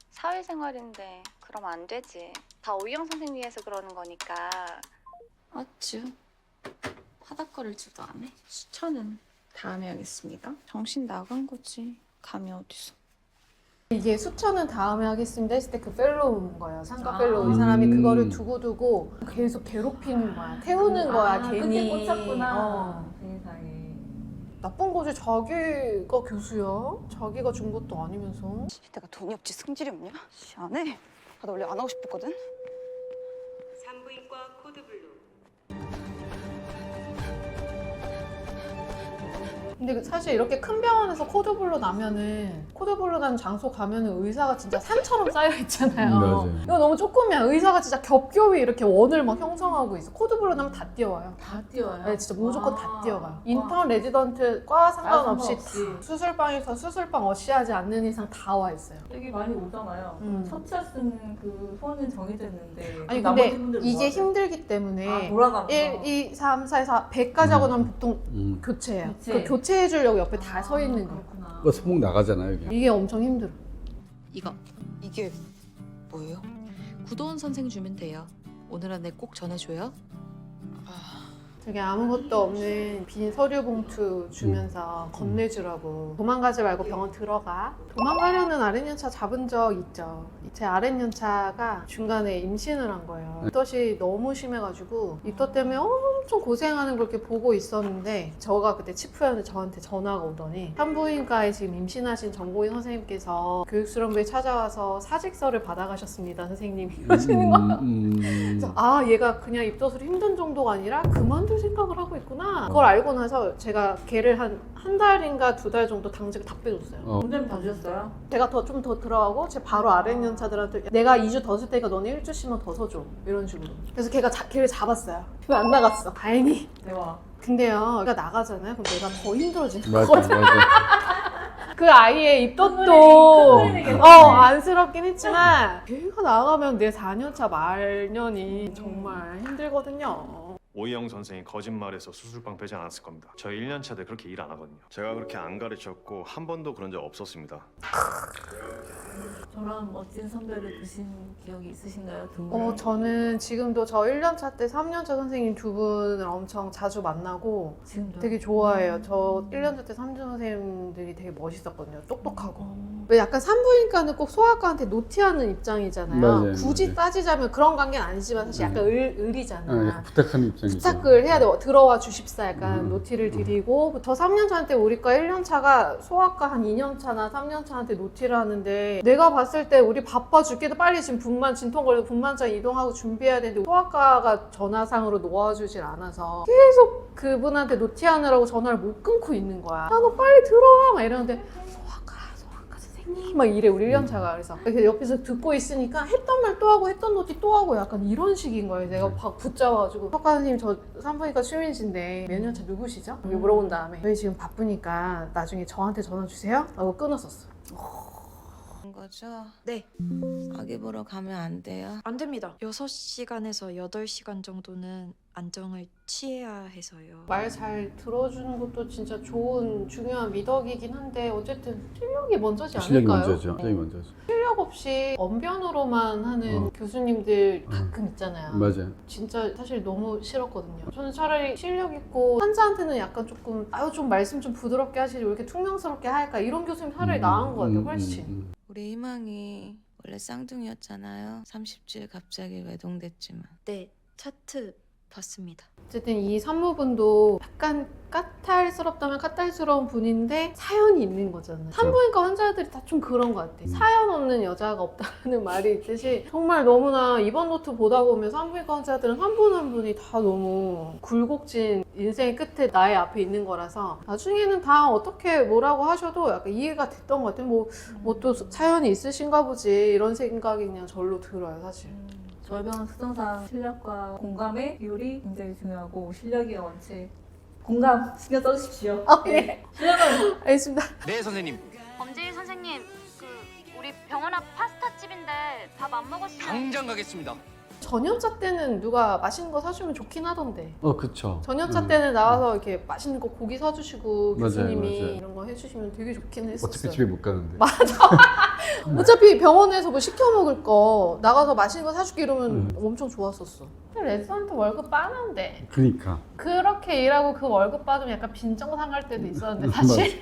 사회생활인데 그럼 안 되지. 다 오희영 선생 위해서 그러는 거니까. 어쭈. 바닥거리지도 안 해. 수천은 다음에 하겠습니다. 정신 나간 거지. 감이 어디서. 이게 수천은 다음에 하겠습니다 했을 때 그 펠로우인 거예요. 상가 펠로우. 이 사람이 그거를 두고두고 계속 괴롭히는 거야. 태우는 거야 괜히. 그게 꽂혔구나. 세상에. 나쁜 거지. 자기가 교수야. 자기가 준 것도 아니면서. 내가 돈이 없지 승질이 없냐? 안 해. 나 원래 안 하고 싶었거든. 산부인과 코드블루. 근데 사실 이렇게 큰 병원에서 코드블루 나면은 코드블루 난 장소 가면은 의사가 진짜 산처럼 쌓여 있잖아요. 맞아요. 이거 너무 조금이야. 의사가 진짜 겹겹이 이렇게 원을 막 형성하고 있어. 코드블루 나면 다 뛰어와요. 다 뛰어요? 네, 진짜 무조건 다 뛰어가요. 인턴, 레지던트과 상관없이 다 수술방에서 수술방 어시하지 않는 이상 다 와 있어요. 되게 많이 오잖아요. 첫차 쓰는 그 소원은 정해져 있는데 아니 나머지 근데 분들 이게 뭐 하죠? 힘들기 때문에 돌아가면서 1, 2, 3, 4, 4, 100까지 하고 나면 보통 교체해요. 교체. 그 교체해주려고 옆에 다 서 있는 거예요. 그 소문 나가잖아요. 이게. 이게 엄청 힘들어. 이게 뭐예요? 구도원 선생 주면 돼요. 오늘 안에 꼭 전해줘요. 되게 아무것도 없는 빈 서류 봉투 주면서 건네주라고. 도망가지 말고 병원 들어가. 도망가려는 아랫연차 잡은 적 있죠. 제 아랫연차가 중간에 임신을 한 거예요. 입덧이 너무 심해가지고 입덧 때문에 엄청 고생하는 걸 이렇게 보고 있었는데 저가 그때 치프였는데 저한테 전화가 오더니 산부인과에 지금 임신하신 정보인 선생님께서 교육수련부에 찾아와서 사직서를 받아가셨습니다. 선생님이 하시는 거야. 그래서 얘가 그냥 입덧으로 힘든 정도가 아니라 그만둘 생각을 하고 있구나. 그걸 알고 나서 제가 걔를 한 달인가 2달 정도 당직을 다 빼줬어요. 원장님 다 주셨어요? 제가 좀 더 들어가고 제 바로 아랫연차들한테 내가 2주 더 쓸 테니까 너네 1주씩만 더 서줘. 이런 식으로. 그래서 걔를 잡았어요. 근데 안 나갔어. 다행히. 대박. 근데요, 걔가 나가잖아요. 그럼 내가 더 힘들어지는 맞아, 거죠. 맞아. 그 아이의 입덧도 안쓰럽긴 했지만 걔가 나가면 내 4년차 말년이 정말 힘들거든요. 오희영 선생이 거짓말해서 수술방 빼지 않았을 겁니다. 저희 1년차 때 그렇게 일 안 하거든요. 제가 그렇게 안 가르쳤고 한 번도 그런 적 없었습니다. 저랑 멋진 선배를 두신 기억이 있으신가요? 두 분? 저는 지금도 저 1년차 때 3년차 선생님 두 분을 엄청 자주 만나고 지금도? 되게 좋아해요. 저 1년차 때 3년 선생님들이 되게 멋있었거든요. 똑똑하고. 왜 약간 산부인과는 꼭 소아과한테 노티하는 입장이잖아요. 맞아요, 굳이 맞아요. 따지자면 그런 관계는 아니지만 사실 약간 을이잖아. 부탁하는 입장이죠. 부탁을 해야 돼. 들어와 주십사 약간 노티를 드리고 저 3년차 때 우리과 1년차가 소아과 한 2년차나 3년차한테 노티를 하는데 내가 봤을 때 우리 바빠 죽겠다. 빨리 지금 진통 걸려서 분만장 이동하고 준비해야 되는데 소아과가 전화상으로 놓아주질 않아서 계속 그분한테 노티하느라고 전화를 못 끊고 있는 거야. 너 빨리 들어와 막 이러는데 소아과 선생님 막 이래 우리 1년차가. 그래서 이렇게 옆에서 듣고 있으니까 했던 말 또 하고 했던 노티 또 하고 약간 이런 식인 거예요. 내가 막 붙잡아가지고 소아과 선생님 저 산부인과 출신인데 몇 년차 누구시죠? 이렇게 물어본 다음에 저희 지금 바쁘니까 나중에 저한테 전화 주세요 하고 끊었었어. 거죠? 네. 아기 보러 가면 안 돼요? 안 됩니다. 6시간에서 8시간 정도는 안정을 취해야 해서요. 말 잘 들어주는 것도 진짜 좋은 중요한 미덕이긴 한데 어쨌든 실력이 먼저지 않을까요? 실력이 먼저죠. 실력이 먼저죠. 실력 없이 언변으로만 하는 교수님들 가끔 있잖아요. 맞아요. 진짜 사실 너무 싫었거든요. 저는 차라리 실력 있고 환자한테는 약간 조금 좀 말씀 좀 부드럽게 하시지 왜 이렇게 퉁명스럽게 할까 이런 교수님 차라리 나은 것 같아요. 훨씬. 우리 희망이 원래 쌍둥이였잖아요. 30주에 갑자기 외동됐지만. 네, 차트 봤습니다. 어쨌든 이 산모분도 약간 까탈스럽다면 까탈스러운 분인데 사연이 있는 거잖아요. 산부인과 환자들이 다 좀 그런 것 같아. 사연 없는 여자가 없다는 말이 있듯이 정말 너무나 입원 노트 보다 보면 산부인과 환자들은 한 분 한 분이 다 너무 굴곡진 인생의 끝에 나의 앞에 있는 거라서 나중에는 다 어떻게 뭐라고 하셔도 약간 이해가 됐던 것 같아요. 뭐 또 사연이 있으신가 보지 이런 생각이 그냥 절로 들어요 사실. 저희 병원 특성상 실력과 공감의 비율이 굉장히 중요하고 실력이 원칙. 공감 신경 써주십시오. 네. 실력은 알겠습니다. 네 선생님. 범죄일 선생님, 우리 병원 앞 파스타집인데 밥 안 먹었어요? 당장 가겠습니다. 전연차 때는 누가 맛있는 거 사주면 좋긴 하던데. 그쵸. 전연차 때는 나와서 이렇게 맛있는 거 고기 사주시고 맞아요, 교수님이 맞아요. 이런 거 해주시면 되게 좋긴 했었어요. 어차피 집에 못 가는데. 어차피 병원에서 뭐 시켜 먹을 거 나가서 맛있는 거 사줄게 이러면 엄청 좋았었어. 레스토랑트 월급 빠는데 그러니까. 그렇게 일하고 그 월급 받으면 약간 빈정 상할 때도 있었는데 사실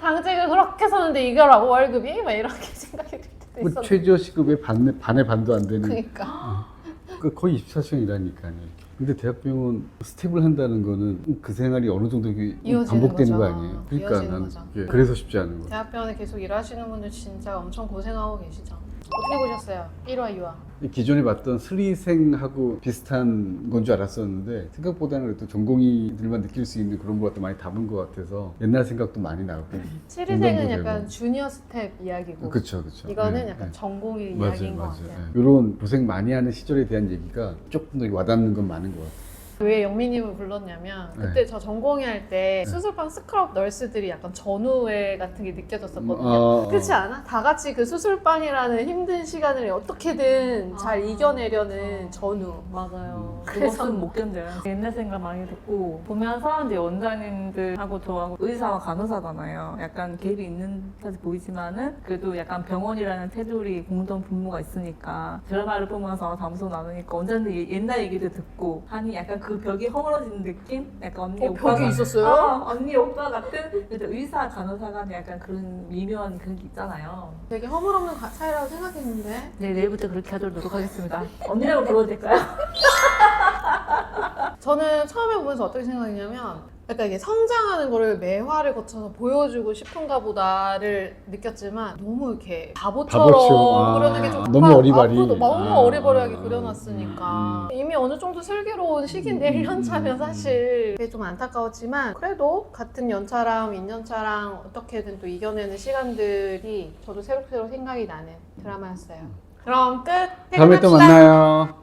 당직을 그렇게 서는데 이거라고 월급이? 막 이렇게 생각이 들 때도 뭐 있었는데. 최저 시급의 반의 반도 안 되는. 그러니까. 거의 24시간이라니까요. 근데 대학병원 스텝을 한다는 거는 그 생활이 어느 정도 이어지는 반복되는 거죠. 거 아니에요? 그러니까 이어지는 난 거죠. 그래서 쉽지 않은 거예요. 대학병원에 계속 일하시는 분들 진짜 엄청 고생하고 계시죠. 어떻게 보셨어요? 1화, 2화. 기존에 봤던 스리생하고 비슷한 건 줄 알았었는데 생각보다는 그래도 전공의들만 느낄 수 있는 그런 것도 많이 담은 것 같아서 옛날 생각도 많이 나고. 치리생은 약간 주니어 스텝 이야기고 그쵸. 이거는 약간 전공의 이야기인 것 같아요. 이런 고생 많이 하는 시절에 대한 얘기가 조금 더 와닿는 건 많은 것 같아요. 왜 영민님을 불렀냐면 그때 저 전공의 할 때 수술방 스크럽 널스들이 약간 전우회 같은 게 느껴졌었거든요. 그렇지 않아? 다 같이 그 수술방이라는 힘든 시간을 어떻게든 잘 이겨내려는 전우. 맞아요. 그것은 못 견뎌요. 옛날 생각 많이 듣고 보면서 이제 원장님들하고 저하고 의사와 간호사잖아요. 약간 갭이 있는 듯이 보이지만은 그래도 약간 병원이라는 테두리 공동 분모가 있으니까 드라마를 보면서 담소 나누니까 원장님 옛날 얘기도 듣고 하니 약간 그 벽이 허물어지는 느낌? 약간 언니 오빠 벽이 있었어요? 언니 오빠 같은 그래도 의사 간호사 간에 약간 그런 미묘한 그런 게 있잖아요. 되게 허물없는 사이라고 생각했는데 네, 내일부터 그렇게 하도록 노력하겠습니다. 언니라고 불러도 될까요? 저는 처음에 보면서 어떻게 생각했냐면 약간 이게 성장하는 거를 매화를 거쳐서 보여주고 싶은가 보다를 느꼈지만 너무 이렇게 바보처럼 그러는 게 좀 너무 어리바리. 너무 어리버리하게 그려놨으니까 이미 어느 정도 슬기로운 시기인데 1년 차면 사실 그게 좀 안타까웠지만 그래도 같은 연차랑 인연차랑 어떻게든 또 이겨내는 시간들이 저도 새록새록 생각이 나는 드라마였어요. 그럼 끝! 다음에 또 만나요.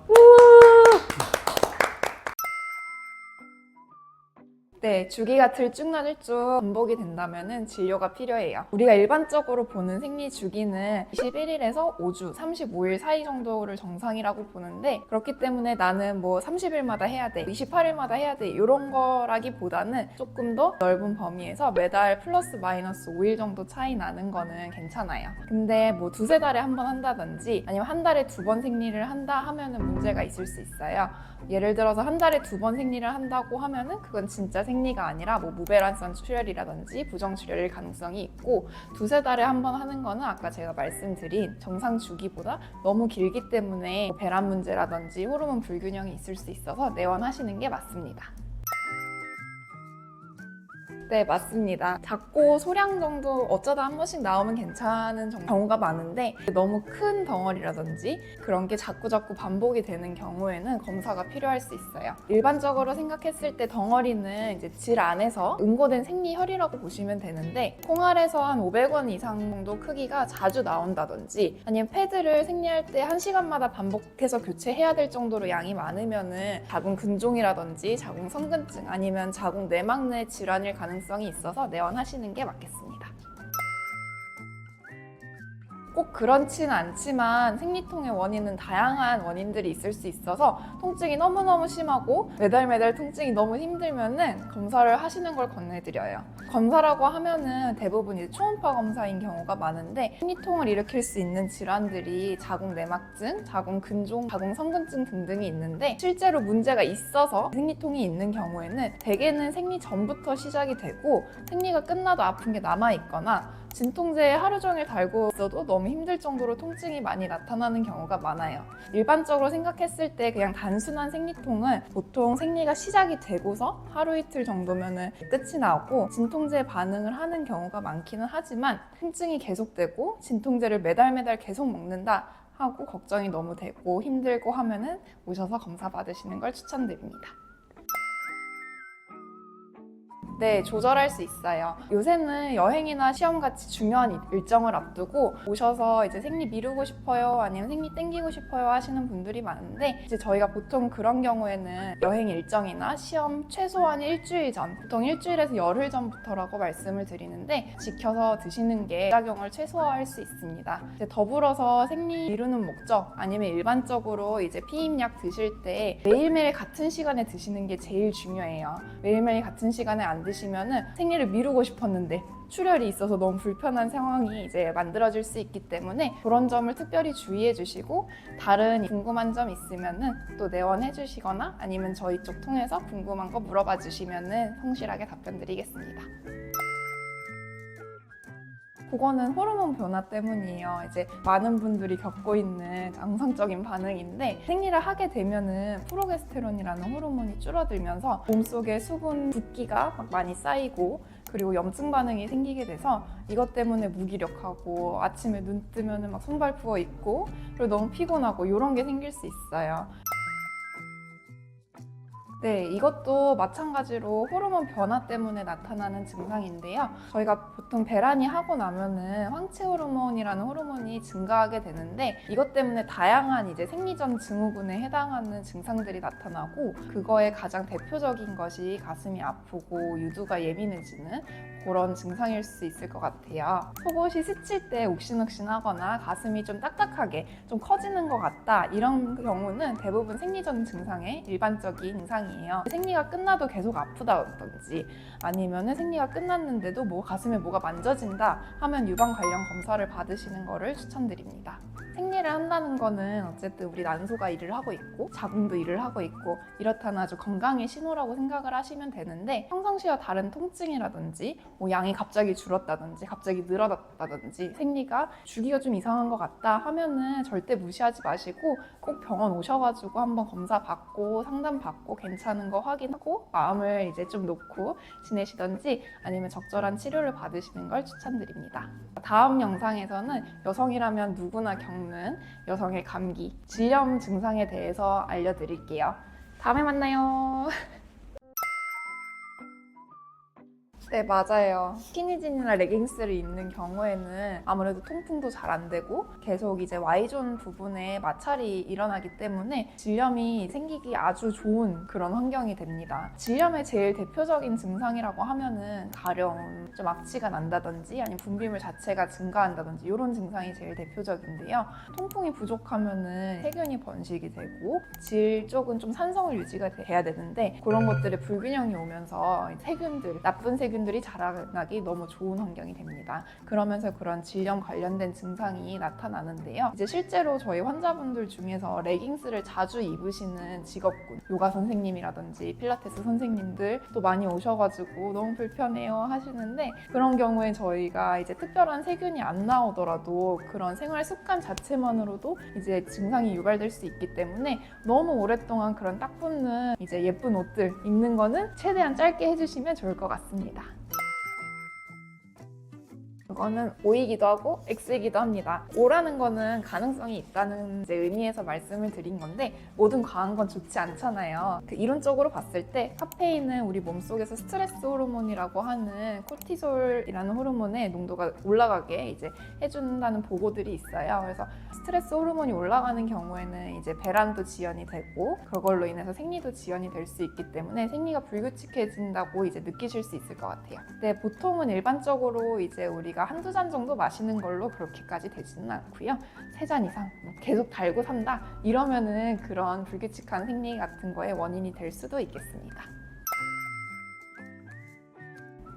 네, 주기가 들쭉날쭉 반복이 된다면 진료가 필요해요. 우리가 일반적으로 보는 생리 주기는 21일에서 5주, 35일 사이 정도를 정상이라고 보는데 그렇기 때문에 나는 뭐 30일마다 해야 돼, 28일마다 해야 돼 이런 거라기보다는 조금 더 넓은 범위에서 매달 플러스 마이너스 5일 정도 차이 나는 거는 괜찮아요. 근데 뭐 두세 달에 한 번 한다든지 아니면 한 달에 2번 생리를 한다 하면은 문제가 있을 수 있어요. 예를 들어서 한 달에 2번 생리를 한다고 하면은 그건 진짜 생리가 아니라 뭐 무배란성 출혈이라든지 부정 출혈일 가능성이 있고 두세 달에 한 번 하는 거는 아까 제가 말씀드린 정상 주기보다 너무 길기 때문에 뭐 배란 문제라든지 호르몬 불균형이 있을 수 있어서 내원하시는 게 맞습니다. 네, 맞습니다. 작고 소량 정도 어쩌다 한 번씩 나오면 괜찮은 경우가 많은데 너무 큰 덩어리라든지 그런 게 자꾸 반복이 되는 경우에는 검사가 필요할 수 있어요. 일반적으로 생각했을 때 덩어리는 이제 질 안에서 응고된 생리혈이라고 보시면 되는데 콩알에서 한 500원 이상 정도 크기가 자주 나온다든지 아니면 패드를 생리할 때 1시간마다 반복해서 교체해야 될 정도로 양이 많으면은 자궁 근종이라든지 자궁 성근증 아니면 자궁 내막 내 질환일 가능성이 있어서 내원하시는 게 맞겠습니다. 꼭 그렇지는 않지만 생리통의 원인은 다양한 원인들이 있을 수 있어서 통증이 너무너무 심하고 매달 통증이 너무 힘들면은 검사를 하시는 걸 권해드려요. 검사라고 하면은 대부분 이제 초음파 검사인 경우가 많은데 생리통을 일으킬 수 있는 질환들이 자궁 내막증, 자궁 근종, 자궁 성근증 등등이 있는데 실제로 문제가 있어서 생리통이 있는 경우에는 대개는 생리 전부터 시작이 되고 생리가 끝나도 아픈 게 남아 있거나 진통제에 하루 종일 달고 있어도 너무 힘들 정도로 통증이 많이 나타나는 경우가 많아요. 일반적으로 생각했을 때 그냥 단순한 생리통은 보통 생리가 시작이 되고서 하루 이틀 정도면은 끝이 나고 진통제에 반응을 하는 경우가 많기는 하지만 통증이 계속되고 진통제를 매달 계속 먹는다 하고 걱정이 너무 되고 힘들고 하면은 오셔서 검사 받으시는 걸 추천드립니다. 네, 조절할 수 있어요. 요새는 여행이나 시험같이 중요한 일정을 앞두고 오셔서 이제 생리 미루고 싶어요, 아니면 생리 땡기고 싶어요 하시는 분들이 많은데 이제 저희가 보통 그런 경우에는 여행 일정이나 시험 최소한 일주일 전, 보통 일주일에서 열흘 전부터라고 말씀을 드리는데 지켜서 드시는 게 부작용을 최소화할 수 있습니다. 이제 더불어서 생리 미루는 목적, 아니면 일반적으로 이제 피임약 드실 때 매일매일 같은 시간에 드시는 게 제일 중요해요. 매일매일 같은 시간에 안 드시면은 생리를 미루고 싶었는데 출혈이 있어서 너무 불편한 상황이 이제 만들어질 수 있기 때문에 그런 점을 특별히 주의해 주시고 다른 궁금한 점 있으면은 또 내원해 주시거나 아니면 저희 쪽 통해서 궁금한 거 물어봐 주시면은 성실하게 답변 드리겠습니다. 그거는 호르몬 변화 때문이에요. 이제 많은 분들이 겪고 있는 정상적인 반응인데 생리를 하게 되면은 프로게스테론이라는 호르몬이 줄어들면서 몸속에 수분 붓기가 막 많이 쌓이고 그리고 염증 반응이 생기게 돼서 이것 때문에 무기력하고 아침에 눈 뜨면은 막 손발 부어 있고 그리고 너무 피곤하고 이런 게 생길 수 있어요. 네, 이것도 마찬가지로 호르몬 변화 때문에 나타나는 증상인데요. 저희가 보통 배란이 하고 나면은 황체 호르몬이라는 호르몬이 증가하게 되는데 이것 때문에 다양한 이제 생리전 증후군에 해당하는 증상들이 나타나고 그거의 가장 대표적인 것이 가슴이 아프고 유두가 예민해지는 그런 증상일 수 있을 것 같아요. 속옷이 스칠 때 욱신욱신하거나 가슴이 좀 딱딱하게 좀 커지는 것 같다 이런 경우는 대부분 생리전 증상의 일반적인 증상이에요. 생리가 끝나도 계속 아프다든지 아니면 생리가 끝났는데도 가슴에 뭐가 만져진다 하면 유방 관련 검사를 받으시는 거를 추천드립니다. 생리를 한다는 거는 어쨌든 우리 난소가 일을 하고 있고 자궁도 일을 하고 있고 이렇다는 아주 건강의 신호라고 생각을 하시면 되는데 평상시와 다른 통증이라든지 양이 갑자기 줄었다든지 갑자기 늘어났다든지 생리가 주기가 좀 이상한 것 같다 하면은 절대 무시하지 마시고 꼭 병원 오셔가지고 한번 검사 받고 상담 받고 괜찮은 거 확인하고 마음을 이제 좀 놓고 지내시던지 아니면 적절한 치료를 받으시는 걸 추천드립니다. 다음 영상에서는 여성이라면 누구나 겪는 여성의 감기, 질염 증상에 대해서 알려드릴게요. 다음에 만나요. 네, 맞아요. 스키니진이나 레깅스를 입는 경우에는 아무래도 통풍도 잘 안 되고 계속 이제 Y존 부분에 마찰이 일어나기 때문에 질염이 생기기 아주 좋은 그런 환경이 됩니다. 질염의 제일 대표적인 증상이라고 하면은 가려움, 좀 악취가 난다든지 아니면 분비물 자체가 증가한다든지 이런 증상이 제일 대표적인데요. 통풍이 부족하면은 세균이 번식이 되고 질 쪽은 좀 산성을 유지가 돼야 되는데 그런 것들에 불균형이 오면서 세균들, 나쁜 세균들이 자라나기 너무 좋은 환경이 됩니다. 그러면서 그런 질염 관련된 증상이 나타나는데요. 이제 실제로 저희 환자분들 중에서 레깅스를 자주 입으시는 직업군, 요가 선생님이라든지 필라테스 선생님들 또 많이 오셔가지고 너무 불편해요 하시는데 그런 경우에 저희가 이제 특별한 세균이 안 나오더라도 그런 생활 습관 자체만으로도 이제 증상이 유발될 수 있기 때문에 너무 오랫동안 그런 딱 붙는 이제 예쁜 옷들 입는 거는 최대한 짧게 해주시면 좋을 것 같습니다. 그거는 O이기도 하고 X이기도 합니다. O라는 거는 가능성이 있다는 이제 의미에서 말씀을 드린 건데 뭐든 과한 건 좋지 않잖아요. 이론적으로 봤을 때 카페인은 우리 몸속에서 스트레스 호르몬이라고 하는 코티솔이라는 호르몬의 농도가 올라가게 이제 해준다는 보고들이 있어요. 그래서 스트레스 호르몬이 올라가는 경우에는 이제 배란도 지연이 되고 그걸로 인해서 생리도 지연이 될 수 있기 때문에 생리가 불규칙해진다고 이제 느끼실 수 있을 것 같아요. 근데 보통은 일반적으로 이제 우리가 한두 잔 정도 마시는 걸로 그렇게까지 되지는 않고요. 3잔 이상 계속 달고 산다 이러면은 그런 불규칙한 생리 같은 거에 원인이 될 수도 있겠습니다.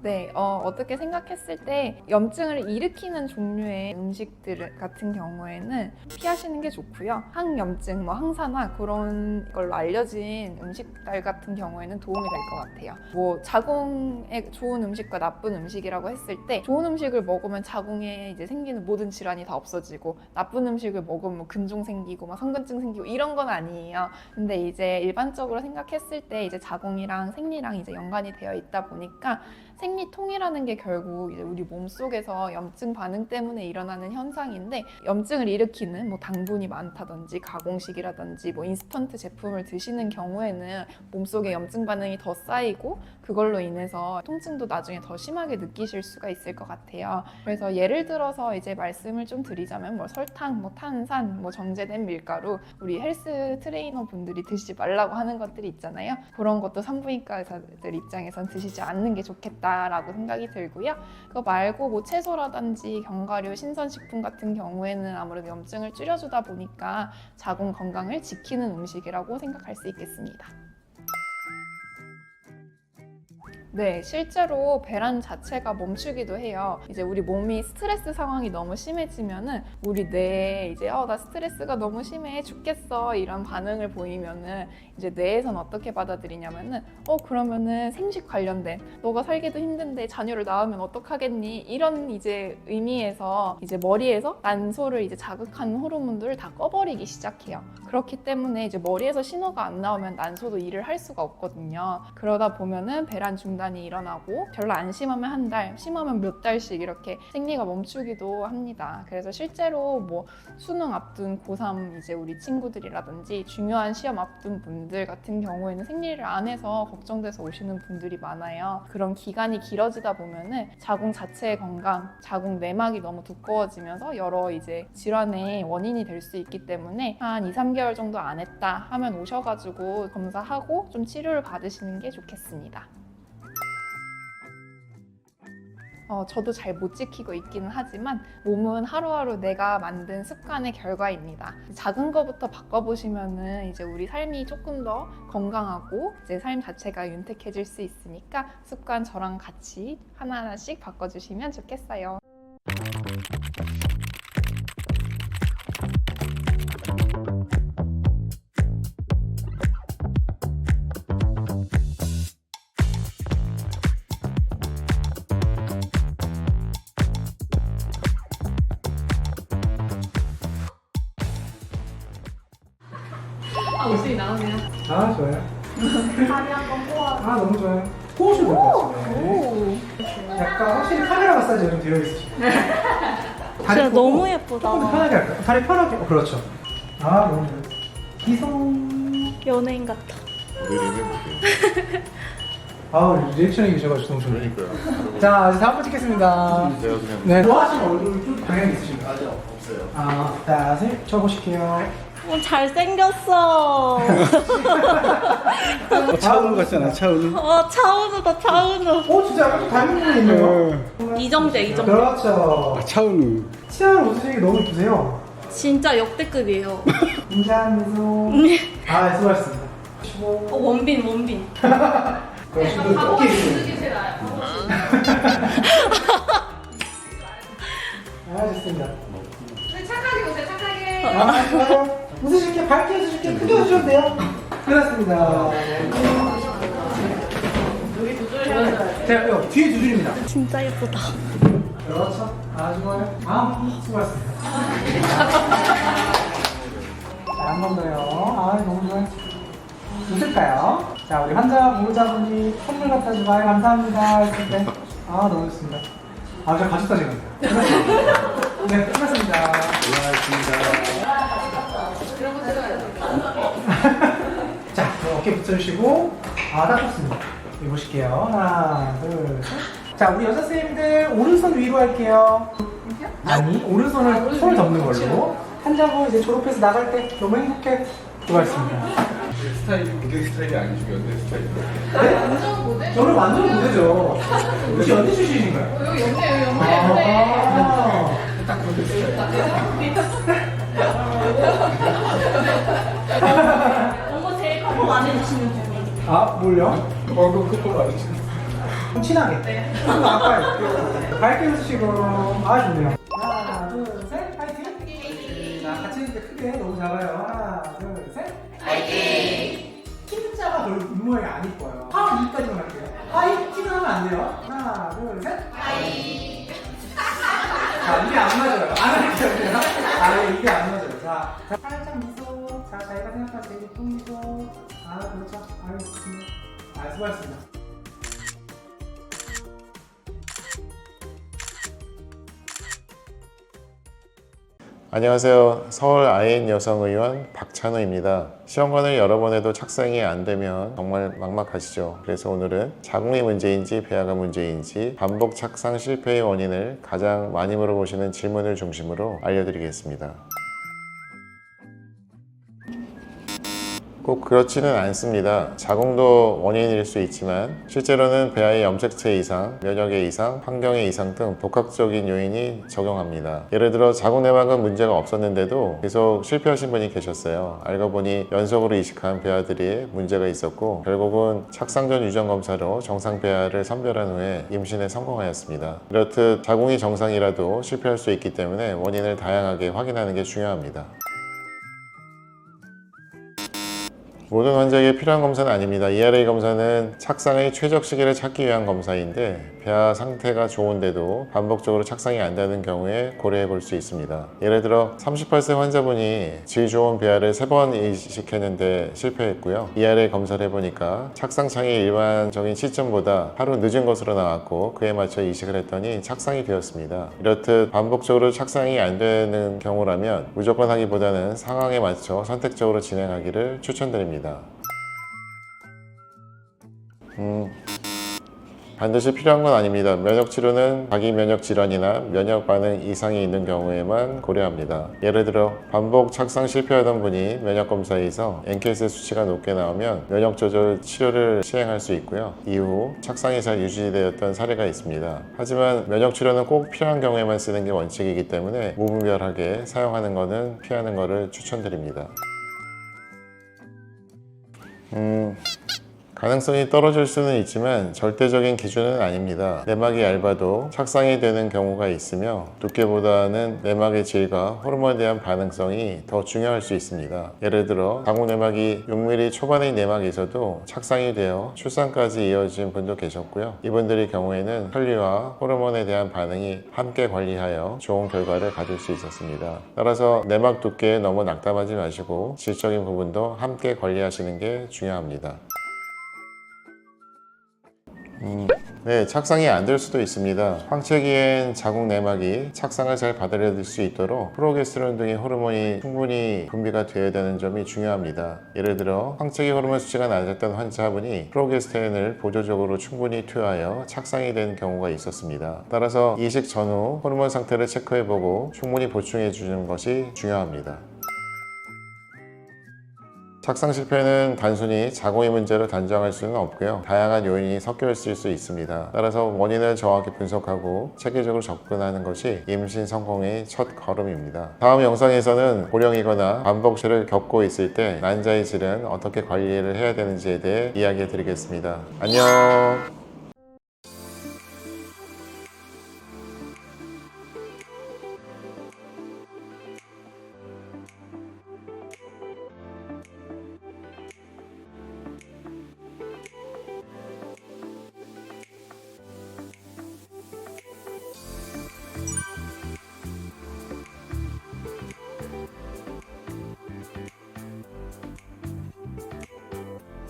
네, 어떻게 생각했을 때 염증을 일으키는 종류의 음식들 같은 경우에는 피하시는 게 좋고요. 항염증, 항산화 그런 걸로 알려진 음식들 같은 경우에는 도움이 될 것 같아요. 자궁에 좋은 음식과 나쁜 음식이라고 했을 때 좋은 음식을 먹으면 자궁에 이제 생기는 모든 질환이 다 없어지고 나쁜 음식을 먹으면 근종 생기고 성근증 생기고 이런 건 아니에요. 근데 이제 일반적으로 생각했을 때 이제 자궁이랑 생리랑 이제 연관이 되어 있다 보니까 생리통이라는 게 결국 이제 우리 몸 속에서 염증 반응 때문에 일어나는 현상인데 염증을 일으키는 당분이 많다든지 가공식이라든지 인스턴트 제품을 드시는 경우에는 몸속에 염증 반응이 더 쌓이고 그걸로 인해서 통증도 나중에 더 심하게 느끼실 수가 있을 것 같아요. 그래서 예를 들어서 이제 말씀을 좀 드리자면 설탕, 탄산, 정제된 밀가루 우리 헬스 트레이너 분들이 드시지 말라고 하는 것들이 있잖아요. 그런 것도 산부인과 의사들 입장에선 드시지 않는 게 좋겠다 라고 생각이 들고요. 그거 말고 채소라든지 견과류, 신선식품 같은 경우에는 아무래도 염증을 줄여주다 보니까 자궁 건강을 지키는 음식이라고 생각할 수 있겠습니다. 네, 실제로 배란 자체가 멈추기도 해요. 이제 우리 몸이 스트레스 상황이 너무 심해지면은 우리 뇌에 이제 나 스트레스가 너무 심해 죽겠어 이런 반응을 보이면은 이제 뇌에선 어떻게 받아들이냐면은 그러면은 생식 관련된 너가 살기도 힘든데 자녀를 낳으면 어떡하겠니 이런 이제 의미에서 이제 머리에서 난소를 이제 자극하는 호르몬들을 다 꺼버리기 시작해요. 그렇기 때문에 이제 머리에서 신호가 안 나오면 난소도 일을 할 수가 없거든요. 그러다 보면은 배란 중단이 일어나고 별로 안 심하면 한 달, 심하면 몇 달씩 이렇게 생리가 멈추기도 합니다. 그래서 실제로 수능 앞둔 고3 이제 우리 친구들이라든지 중요한 시험 앞둔 분들 같은 경우에는 생리를 안 해서 걱정돼서 오시는 분들이 많아요. 그런 기간이 길어지다 보면은 자궁 자체의 건강, 자궁 내막이 너무 두꺼워지면서 여러 이제 질환의 원인이 될 수 있기 때문에 한 2, 3개월 정도 안 했다 하면 오셔가지고 검사하고 좀 치료를 받으시는 게 좋겠습니다. 저도 잘 못 지키고 있기는 하지만 몸은 하루하루 내가 만든 습관의 결과입니다. 작은 거부터 바꿔보시면은 이제 우리 삶이 조금 더 건강하고 이제 삶 자체가 윤택해질 수 있으니까 습관 저랑 같이 하나하나씩 바꿔주시면 좋겠어요. 웃음이 나오네요. 좋아요. 다리 한번 꼬아. 너무 좋아요. 꼬우셔도 될 것 같아요. 약간 확실히 카메라 마사지가 좀 되어 있으시죠? 진짜 너무 예쁘다. 조금 더 편하게 할까요? 다리 편하게. 그렇죠. 너무 좋아요. 기성. 연예인 같아. 리액션이 계셔가지고 너무 좋네요. 그러니까요. 자, 이제 다음 번 찍겠습니다. 네. 좋아하시는 얼굴 좀 방향 있으신가요? 아직 없어요. 자, 선생님 쳐보실게요. 잘생겼어. 차은우 같잖아, 차은우. 차은우다, 차은우. 진짜 약간 좀 닮은 분이 있네요. 이정재. 그렇죠. 차은우. 치아를 웃으시는 게 너무 이쁘세요. 진짜 역대급이에요. 인자하면서. 수고하셨습니다. 원빈. 그러시고 어깨 좋습니다. 착하게 오세요, 착하게. 좋아요. 웃으실게, 밝게 웃으실게, 크게 웃으셔도 돼요. 그렇습니다. 자, 뒤에 두 줄입니다. 진짜 예쁘다. 그렇죠. 좋아요. 수고하셨습니다. 자, 한 번 더요. 너무 좋아요. 웃을까요? 자, 우리 환자 보호자분이 선물 갖다 주고 감사합니다 했을 때 너무 좋습니다. 저 가셨다 지금. 네, 끝났습니다. 자, 어깨 붙여주시고 딱 좋습니다. 여기 보실게요. 하나, 둘, 셋. 자, 우리 여자 선생님들 오른손 위로 할게요. 오른손을 손을 덮는 걸로. 환자분 이제 졸업해서 나갈 때 너무 행복해. 수고하셨습니다. 고객 스타일이 아니시고 연대 스타일이요? 네? 저는 완전 모델죠. 혹시 연대 출신이신가요? 여기 연대. 딱 그런 스타일. 제일 커버 안 해주시는 분이. 뭘요? 그거 안 해주시는 좀 친하게. 네. 아까 밝게 웃으시고. 아, 좋네요. 하나, 둘, 셋. 파이팅! 자, 같이 이렇게 크게 너무 작아요. 하나, 둘, 셋. 파이팅! T자가 별로 윗모양이 안 이뻐요. 파이까지만 할게요. 파이팅은 하면 안 돼요. 하나, 둘, 셋. 파이. 자, 이게 안 맞아요. 안 할게요. 아, 이게 안 맞아요. 자, 살짝 미소. 자, 자기가 생각할 때 예쁜 미소. 아, 그렇죠. 아유, 좋습니다. 아, 수고하셨습니다. 안녕하세요. 서울 IN 여성의원 박찬호입니다. 시험관을 여러 번 해도 착상이 안 되면 정말 막막하시죠. 그래서 오늘은 자궁이 문제인지 배아가 문제인지 반복 착상 실패의 원인을 가장 많이 물어보시는 질문을 중심으로 알려드리겠습니다. 꼭 그렇지는 않습니다. 자궁도 원인일 수 있지만 실제로는 배아의 염색체 이상, 면역의 이상, 환경의 이상 등 복합적인 요인이 적용합니다. 예를 들어 자궁 내막은 문제가 없었는데도 계속 실패하신 분이 계셨어요. 알고 보니 연속으로 이식한 배아들이 문제가 있었고 결국은 착상 전 유전 검사로 정상 배아를 선별한 후에 임신에 성공하였습니다. 이렇듯 자궁이 정상이라도 실패할 수 있기 때문에 원인을 다양하게 확인하는 게 중요합니다. 모든 환자에게 필요한 검사는 아닙니다. ERA 검사는 착상의 최적 시기를 찾기 위한 검사인데 배아 상태가 좋은데도 반복적으로 착상이 안 되는 경우에 고려해 볼 수 있습니다. 예를 들어 38세 환자분이 질 좋은 배아를 3번 이식했는데 실패했고요. ERA 검사를 해보니까 착상창이 일반적인 시점보다 하루 늦은 것으로 나왔고 그에 맞춰 이식을 했더니 착상이 되었습니다. 이렇듯 반복적으로 착상이 안 되는 경우라면 무조건 하기보다는 상황에 맞춰 선택적으로 진행하기를 추천드립니다. 반드시 필요한 건 아닙니다. 면역치료는 자기 면역 질환이나 면역 반응 이상이 있는 경우에만 고려합니다. 예를 들어 반복 착상 실패하던 분이 면역 검사에서 NK세 수치가 높게 나오면 면역 조절 치료를 시행할 수 있고요. 이후 착상이 잘 유지되었던 사례가 있습니다. 하지만 면역 치료는 꼭 필요한 경우에만 쓰는 게 원칙이기 때문에 무분별하게 사용하는 것은 피하는 것을 추천드립니다. 가능성이 떨어질 수는 있지만 절대적인 기준은 아닙니다. 내막이 얇아도 착상이 되는 경우가 있으며 두께보다는 내막의 질과 호르몬에 대한 반응성이 더 중요할 수 있습니다. 예를 들어 자궁 내막이 6mm 초반의 내막에서도 착상이 되어 출산까지 이어진 분도 계셨고요. 이분들의 경우에는 혈류와 호르몬에 대한 반응이 함께 관리하여 좋은 결과를 가질 수 있었습니다. 따라서 내막 두께에 너무 낙담하지 마시고 질적인 부분도 함께 관리하시는 게 중요합니다. 네, 착상이 안 될 수도 있습니다. 황체기엔 자궁 내막이 착상을 잘 받아들일 수 있도록 프로게스테론 등의 호르몬이 충분히 분비가 되어야 되는 점이 중요합니다. 예를 들어 황체기 호르몬 수치가 낮았던 환자분이 프로게스테론을 보조적으로 충분히 투여하여 착상이 된 경우가 있었습니다. 따라서 이식 전후 호르몬 상태를 체크해보고 충분히 보충해 주는 것이 중요합니다. 착상 실패는 단순히 자궁의 문제로 단정할 수는 없고요. 다양한 요인이 섞여 있을 수 있습니다. 따라서 원인을 정확히 분석하고 체계적으로 접근하는 것이 임신 성공의 첫 걸음입니다. 다음 영상에서는 고령이거나 반복체를 겪고 있을 때 난자의 질은 어떻게 관리를 해야 되는지에 대해 이야기해 드리겠습니다. 안녕.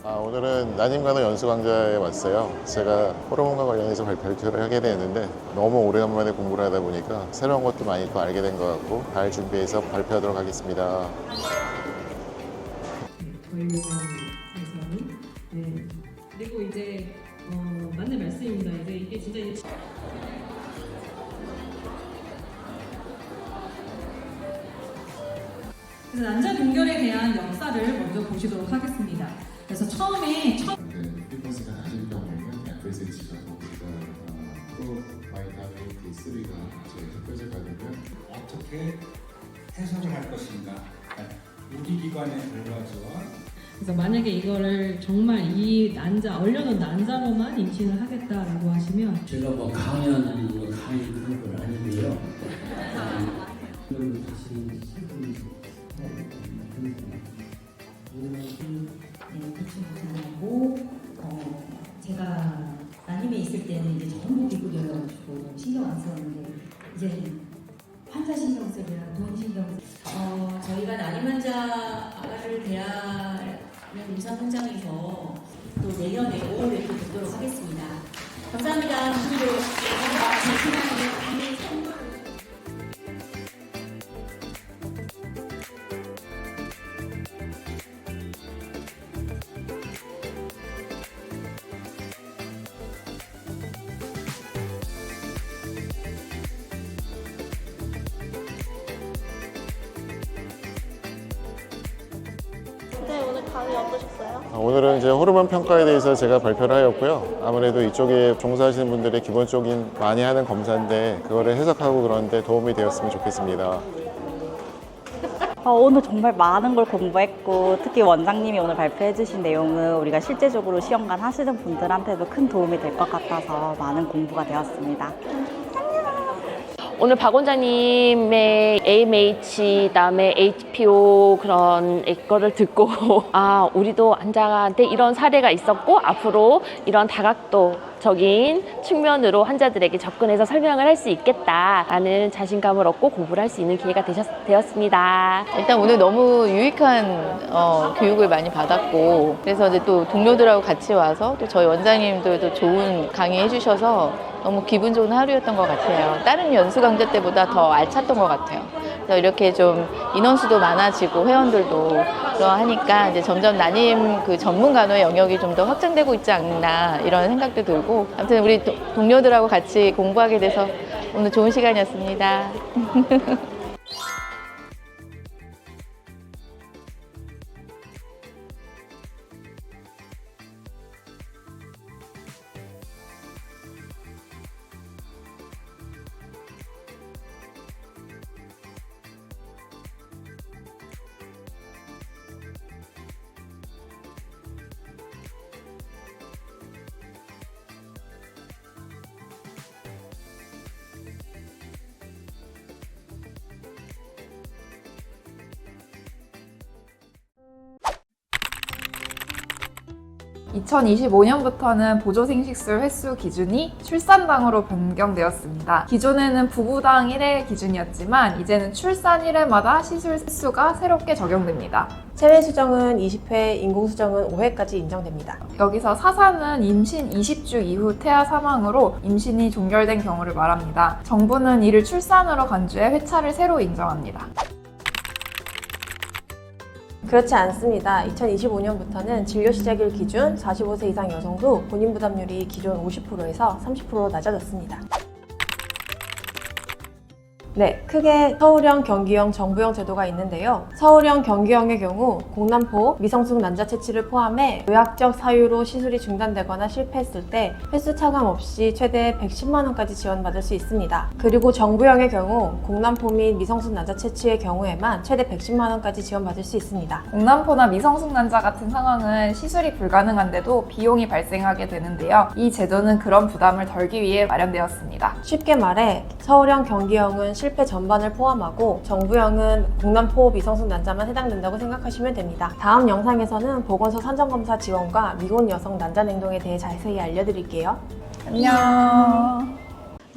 오늘은 난임간호 연수강좌에 왔어요. 제가 호르몬과 관련해서 발표를 하게 되는데 너무 오래간만에 공부를 하다 보니까 새로운 것도 많이 또 알게 된 것 같고 잘 준비해서 발표하도록 하겠습니다. 네. 그리고 이제 맞는 말씀입니다. 이제 이게 진짜 그래서 난자 동결에 대한 역사를 먼저 보시도록 하겠습니다. 그래서 처음에 프리퀀시가 낮은 경우에는 FSH가 프로바이타민 D3가 흡혈제가 되면 어떻게 해석을 할 것인가? 우리 기관의 결과지와 그래서 만약에 이거를 정말 이 난자, 얼려놓은 난자로만 임신을 하겠다라고 하시면 제가 뭐 강연 그런 건 아닌데요. 제가 난임에 있을 때는 이제 전부 비급여가지고 신경 안 썼는데 이제 환자 신경 쓰느라 돈 신경 저희가 난임 환자를 대하는 임상 현장에서 또 내년에 5월에 또 뵙도록 하겠습니다. 감사합니다. 네, 오늘 강의 어떠셨어요? 오늘은 이제 호르몬 평가에 대해서 제가 발표를 하였고요. 아무래도 이쪽에 종사하시는 분들의 기본적인 많이 하는 검사인데 그거를 해석하고 그러는데 도움이 되었으면 좋겠습니다. 오늘 정말 많은 걸 공부했고 특히 원장님이 오늘 발표해 주신 내용은 우리가 실제적으로 시험관 하시는 분들한테도 큰 도움이 될 것 같아서 많은 공부가 되었습니다. 오늘 박 원장님의 AMH, 그다음에 HPO 그런 거를 듣고 아, 우리도 환자한테 이런 사례가 있었고 앞으로 이런 다각도적인 측면으로 환자들에게 접근해서 설명을 할 수 있겠다라는 자신감을 얻고 공부를 할 수 있는 기회가 되었습니다. 일단 오늘 너무 유익한 교육을 많이 받았고 그래서 이제 또 동료들하고 같이 와서 또 저희 원장님들도 좋은 강의 해주셔서 너무 기분 좋은 하루였던 것 같아요. 다른 연수 강좌 때보다 더 알찼던 것 같아요. 그래서 이렇게 좀 인원수도 많아지고 회원들도 그러하니까 이제 점점 난임 그 전문 간호의 영역이 좀 더 확장되고 있지 않나 이런 생각도 들고 아무튼 우리 동료들하고 같이 공부하게 돼서 오늘 좋은 시간이었습니다. 2025년부터는 보조생식술 횟수 기준이 출산당으로 변경되었습니다. 기존에는 부부당 1회 기준이었지만 이제는 출산 1회마다 시술 횟수가 새롭게 적용됩니다. 체외 수정은 20회, 인공 수정은 5회까지 인정됩니다. 여기서 사산은 임신 20주 이후 태아 사망으로 임신이 종결된 경우를 말합니다. 정부는 이를 출산으로 간주해 회차를 새로 인정합니다. 그렇지 않습니다. 2025년부터는 진료 시작일 기준 45세 이상 여성도 본인 부담률이 기존 50%에서 30%로 낮아졌습니다. 네, 크게 서울형, 경기형, 정부형 제도가 있는데요. 서울형, 경기형의 경우 공남포, 미성숙 난자 채취를 포함해 의학적 사유로 시술이 중단되거나 실패했을 때 횟수 차감 없이 최대 110만 원까지 지원받을 수 있습니다. 그리고 정부형의 경우 공남포 및 미성숙 난자 채취의 경우에만 최대 110만 원까지 지원받을 수 있습니다. 공남포나 미성숙 난자 같은 상황은 시술이 불가능한데도 비용이 발생하게 되는데요. 이 제도는 그런 부담을 덜기 위해 마련되었습니다. 쉽게 말해 서울형, 경기형은 실패 전반을 포함하고 정부형은 공남포 미성숙 난자만 해당된다고 생각하시면 됩니다. 다음 영상에서는 보건소 선정검사 지원과 미혼 여성 난자 냉동에 대해 자세히 알려드릴게요. 안녕.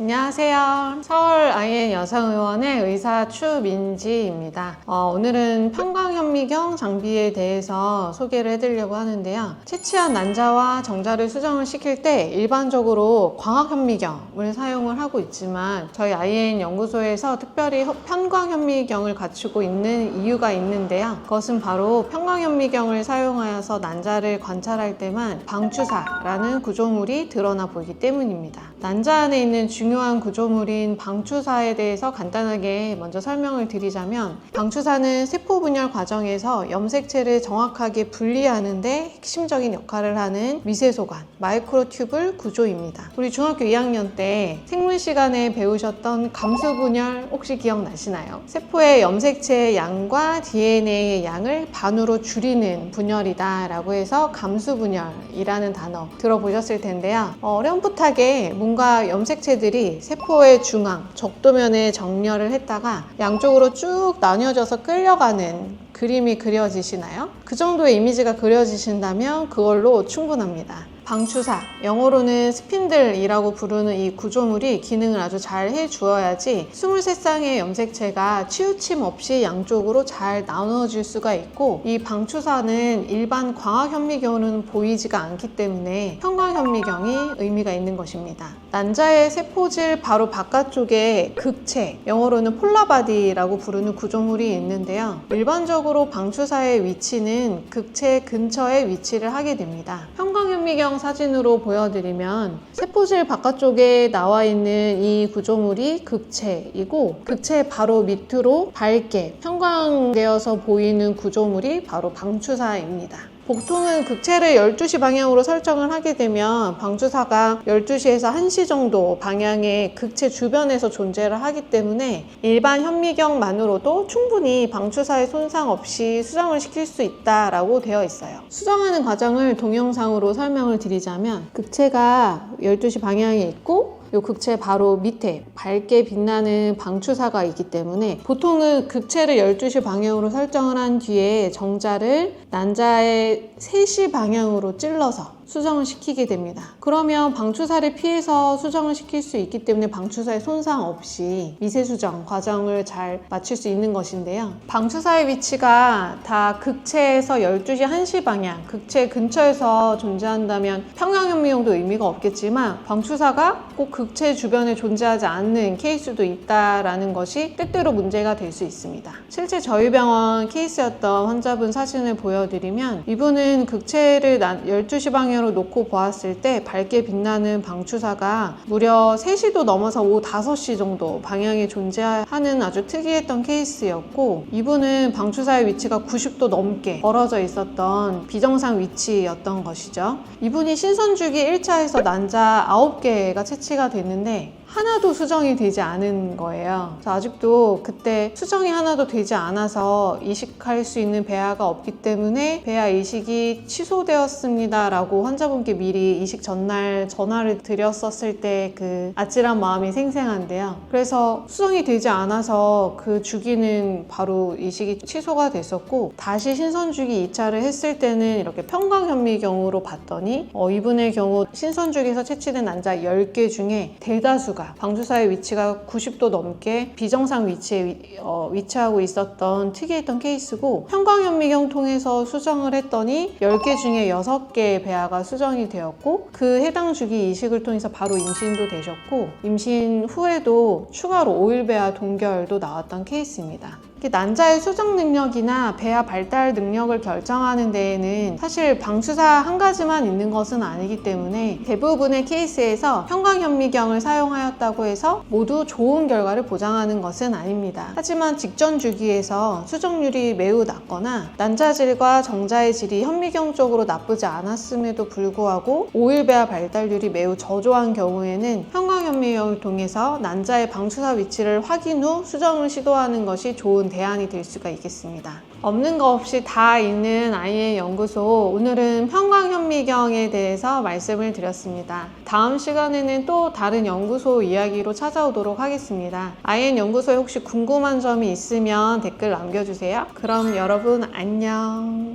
안녕하세요. 서울 IN 여성의원의 의사 추민지입니다. 오늘은 편광현미경 장비에 대해서 소개를 해드리려고 하는데요. 채취한 난자와 정자를 수정을 시킬 때 일반적으로 광학현미경을 사용을 하고 있지만 저희 IN 연구소에서 특별히 편광현미경을 갖추고 있는 이유가 있는데요. 그것은 바로 편광현미경을 사용하여서 난자를 관찰할 때만 방추사라는 구조물이 드러나 보이기 때문입니다. 난자 안에 있는 중요한 중요한 구조물인 방추사에 대해서 간단하게 먼저 설명을 드리자면, 방추사는 세포 분열 과정에서 염색체를 정확하게 분리하는 데 핵심적인 역할을 하는 미세소관, 마이크로튜블 구조입니다. 우리 중학교 2학년 때 생물 시간에 배우셨던 감수 분열 혹시 기억나시나요? 세포의 염색체의 양과 DNA의 양을 반으로 줄이는 분열이다 라고 해서 감수 분열이라는 단어 들어보셨을 텐데요. 어렴풋하게 뭔가 염색체들이 세포의 중앙, 적도면에 정렬을 했다가 양쪽으로 쭉 나뉘어져서 끌려가는 그림이 그려지시나요? 그 정도의 이미지가 그려지신다면 그걸로 충분합니다. 방추사, 영어로는 스핀들이라고 부르는 이 구조물이 기능을 아주 잘 해주어야지 23쌍의 염색체가 치우침 없이 양쪽으로 잘 나눠질 수가 있고, 이 방추사는 일반 광학현미경으로는 보이지가 않기 때문에 형광현미경이 의미가 있는 것입니다. 난자의 세포질 바로 바깥쪽에 극체, 영어로는 폴라바디라고 부르는 구조물이 있는데요. 일반적으로 방추사의 위치는 극체 근처에 위치를 하게 됩니다. 형광현미경 사진으로 보여드리면 세포질 바깥쪽에 나와 있는 이 구조물이 극체이고, 극체 바로 밑으로 밝게 형광되어서 보이는 구조물이 바로 방추사입니다. 보통은 극체를 12시 방향으로 설정을 하게 되면 방추사가 12시에서 1시 정도 방향의 극체 주변에서 존재를 하기 때문에 일반 현미경만으로도 충분히 방추사의 손상 없이 수정을 시킬 수 있다라고 되어 있어요. 수정하는 과정을 동영상으로 설명을 드리자면, 극체가 12시 방향에 있고 이 극체 바로 밑에 밝게 빛나는 방추사가 있기 때문에 보통은 극체를 12시 방향으로 설정을 한 뒤에 정자를 난자의 3시 방향으로 찔러서 수정을 시키게 됩니다. 그러면 방추사를 피해서 수정을 시킬 수 있기 때문에 방추사의 손상 없이 미세 수정 과정을 잘 마칠 수 있는 것인데요. 방추사의 위치가 다 극체에서 12시 1시 방향, 극체 근처에서 존재한다면 평형현미경도 의미가 없겠지만, 방추사가 꼭 극체 주변에 존재하지 않는 케이스도 있다라는 것이 때때로 문제가 될 수 있습니다. 실제 저희 병원 케이스였던 환자분 사진을 보여드리면, 이분은 극체를 12시 방향 으로 놓고 보았을 때 밝게 빛나는 방추사가 무려 3시도 넘어서 오후 5시 정도 방향에 존재하는 아주 특이했던 케이스였고, 이분은 방추사의 위치가 90도 넘게 벌어져 있었던 비정상 위치였던 것이죠. 이분이 신선주기 1차에서 난자 9개가 채취가 됐는데 하나도 수정이 되지 않은 거예요. 아직도 그때 수정이 하나도 되지 않아서 이식할 수 있는 배아가 없기 때문에 배아 이식이 취소되었습니다 라고 환자분께 미리 이식 전날 전화를 드렸었을 때 그 아찔한 마음이 생생한데요. 그래서 수정이 되지 않아서 그 주기는 바로 이식이 취소가 됐었고, 다시 신선주기 2차를 했을 때는 이렇게 평광현미경으로 봤더니 이분의 경우 신선주기에서 채취된 난자 10개 중에 대다수가 방추사의 위치가 90도 넘게 비정상 위치에 위치하고 있었던 특이했던 케이스고, 형광현미경 통해서 수정을 했더니 10개 중에 6개의 배아가 수정이 되었고, 그 해당 주기 이식을 통해서 바로 임신도 되셨고, 임신 후에도 추가로 5일 배아 동결도 나왔던 케이스입니다. 난자의 수정 능력이나 배아 발달 능력을 결정하는 데에는 사실 방추사 한 가지만 있는 것은 아니기 때문에 대부분의 케이스에서 형광현미경을 사용하였다고 해서 모두 좋은 결과를 보장하는 것은 아닙니다. 하지만 직전 주기에서 수정률이 매우 낮거나 난자질과 정자의 질이 현미경 쪽으로 나쁘지 않았음에도 불구하고 5일 배아 발달률이 매우 저조한 경우에는 형광현미경을 통해서 난자의 방추사 위치를 확인 후 수정을 시도하는 것이 좋은 대안이 될 수가 있겠습니다. 없는 거 없이 다 있는 IN 연구소, 오늘은 형광현미경에 대해서 말씀을 드렸습니다. 다음 시간에는 또 다른 연구소 이야기로 찾아오도록 하겠습니다. IN 연구소에 혹시 궁금한 점이 있으면 댓글 남겨주세요. 그럼 여러분 안녕.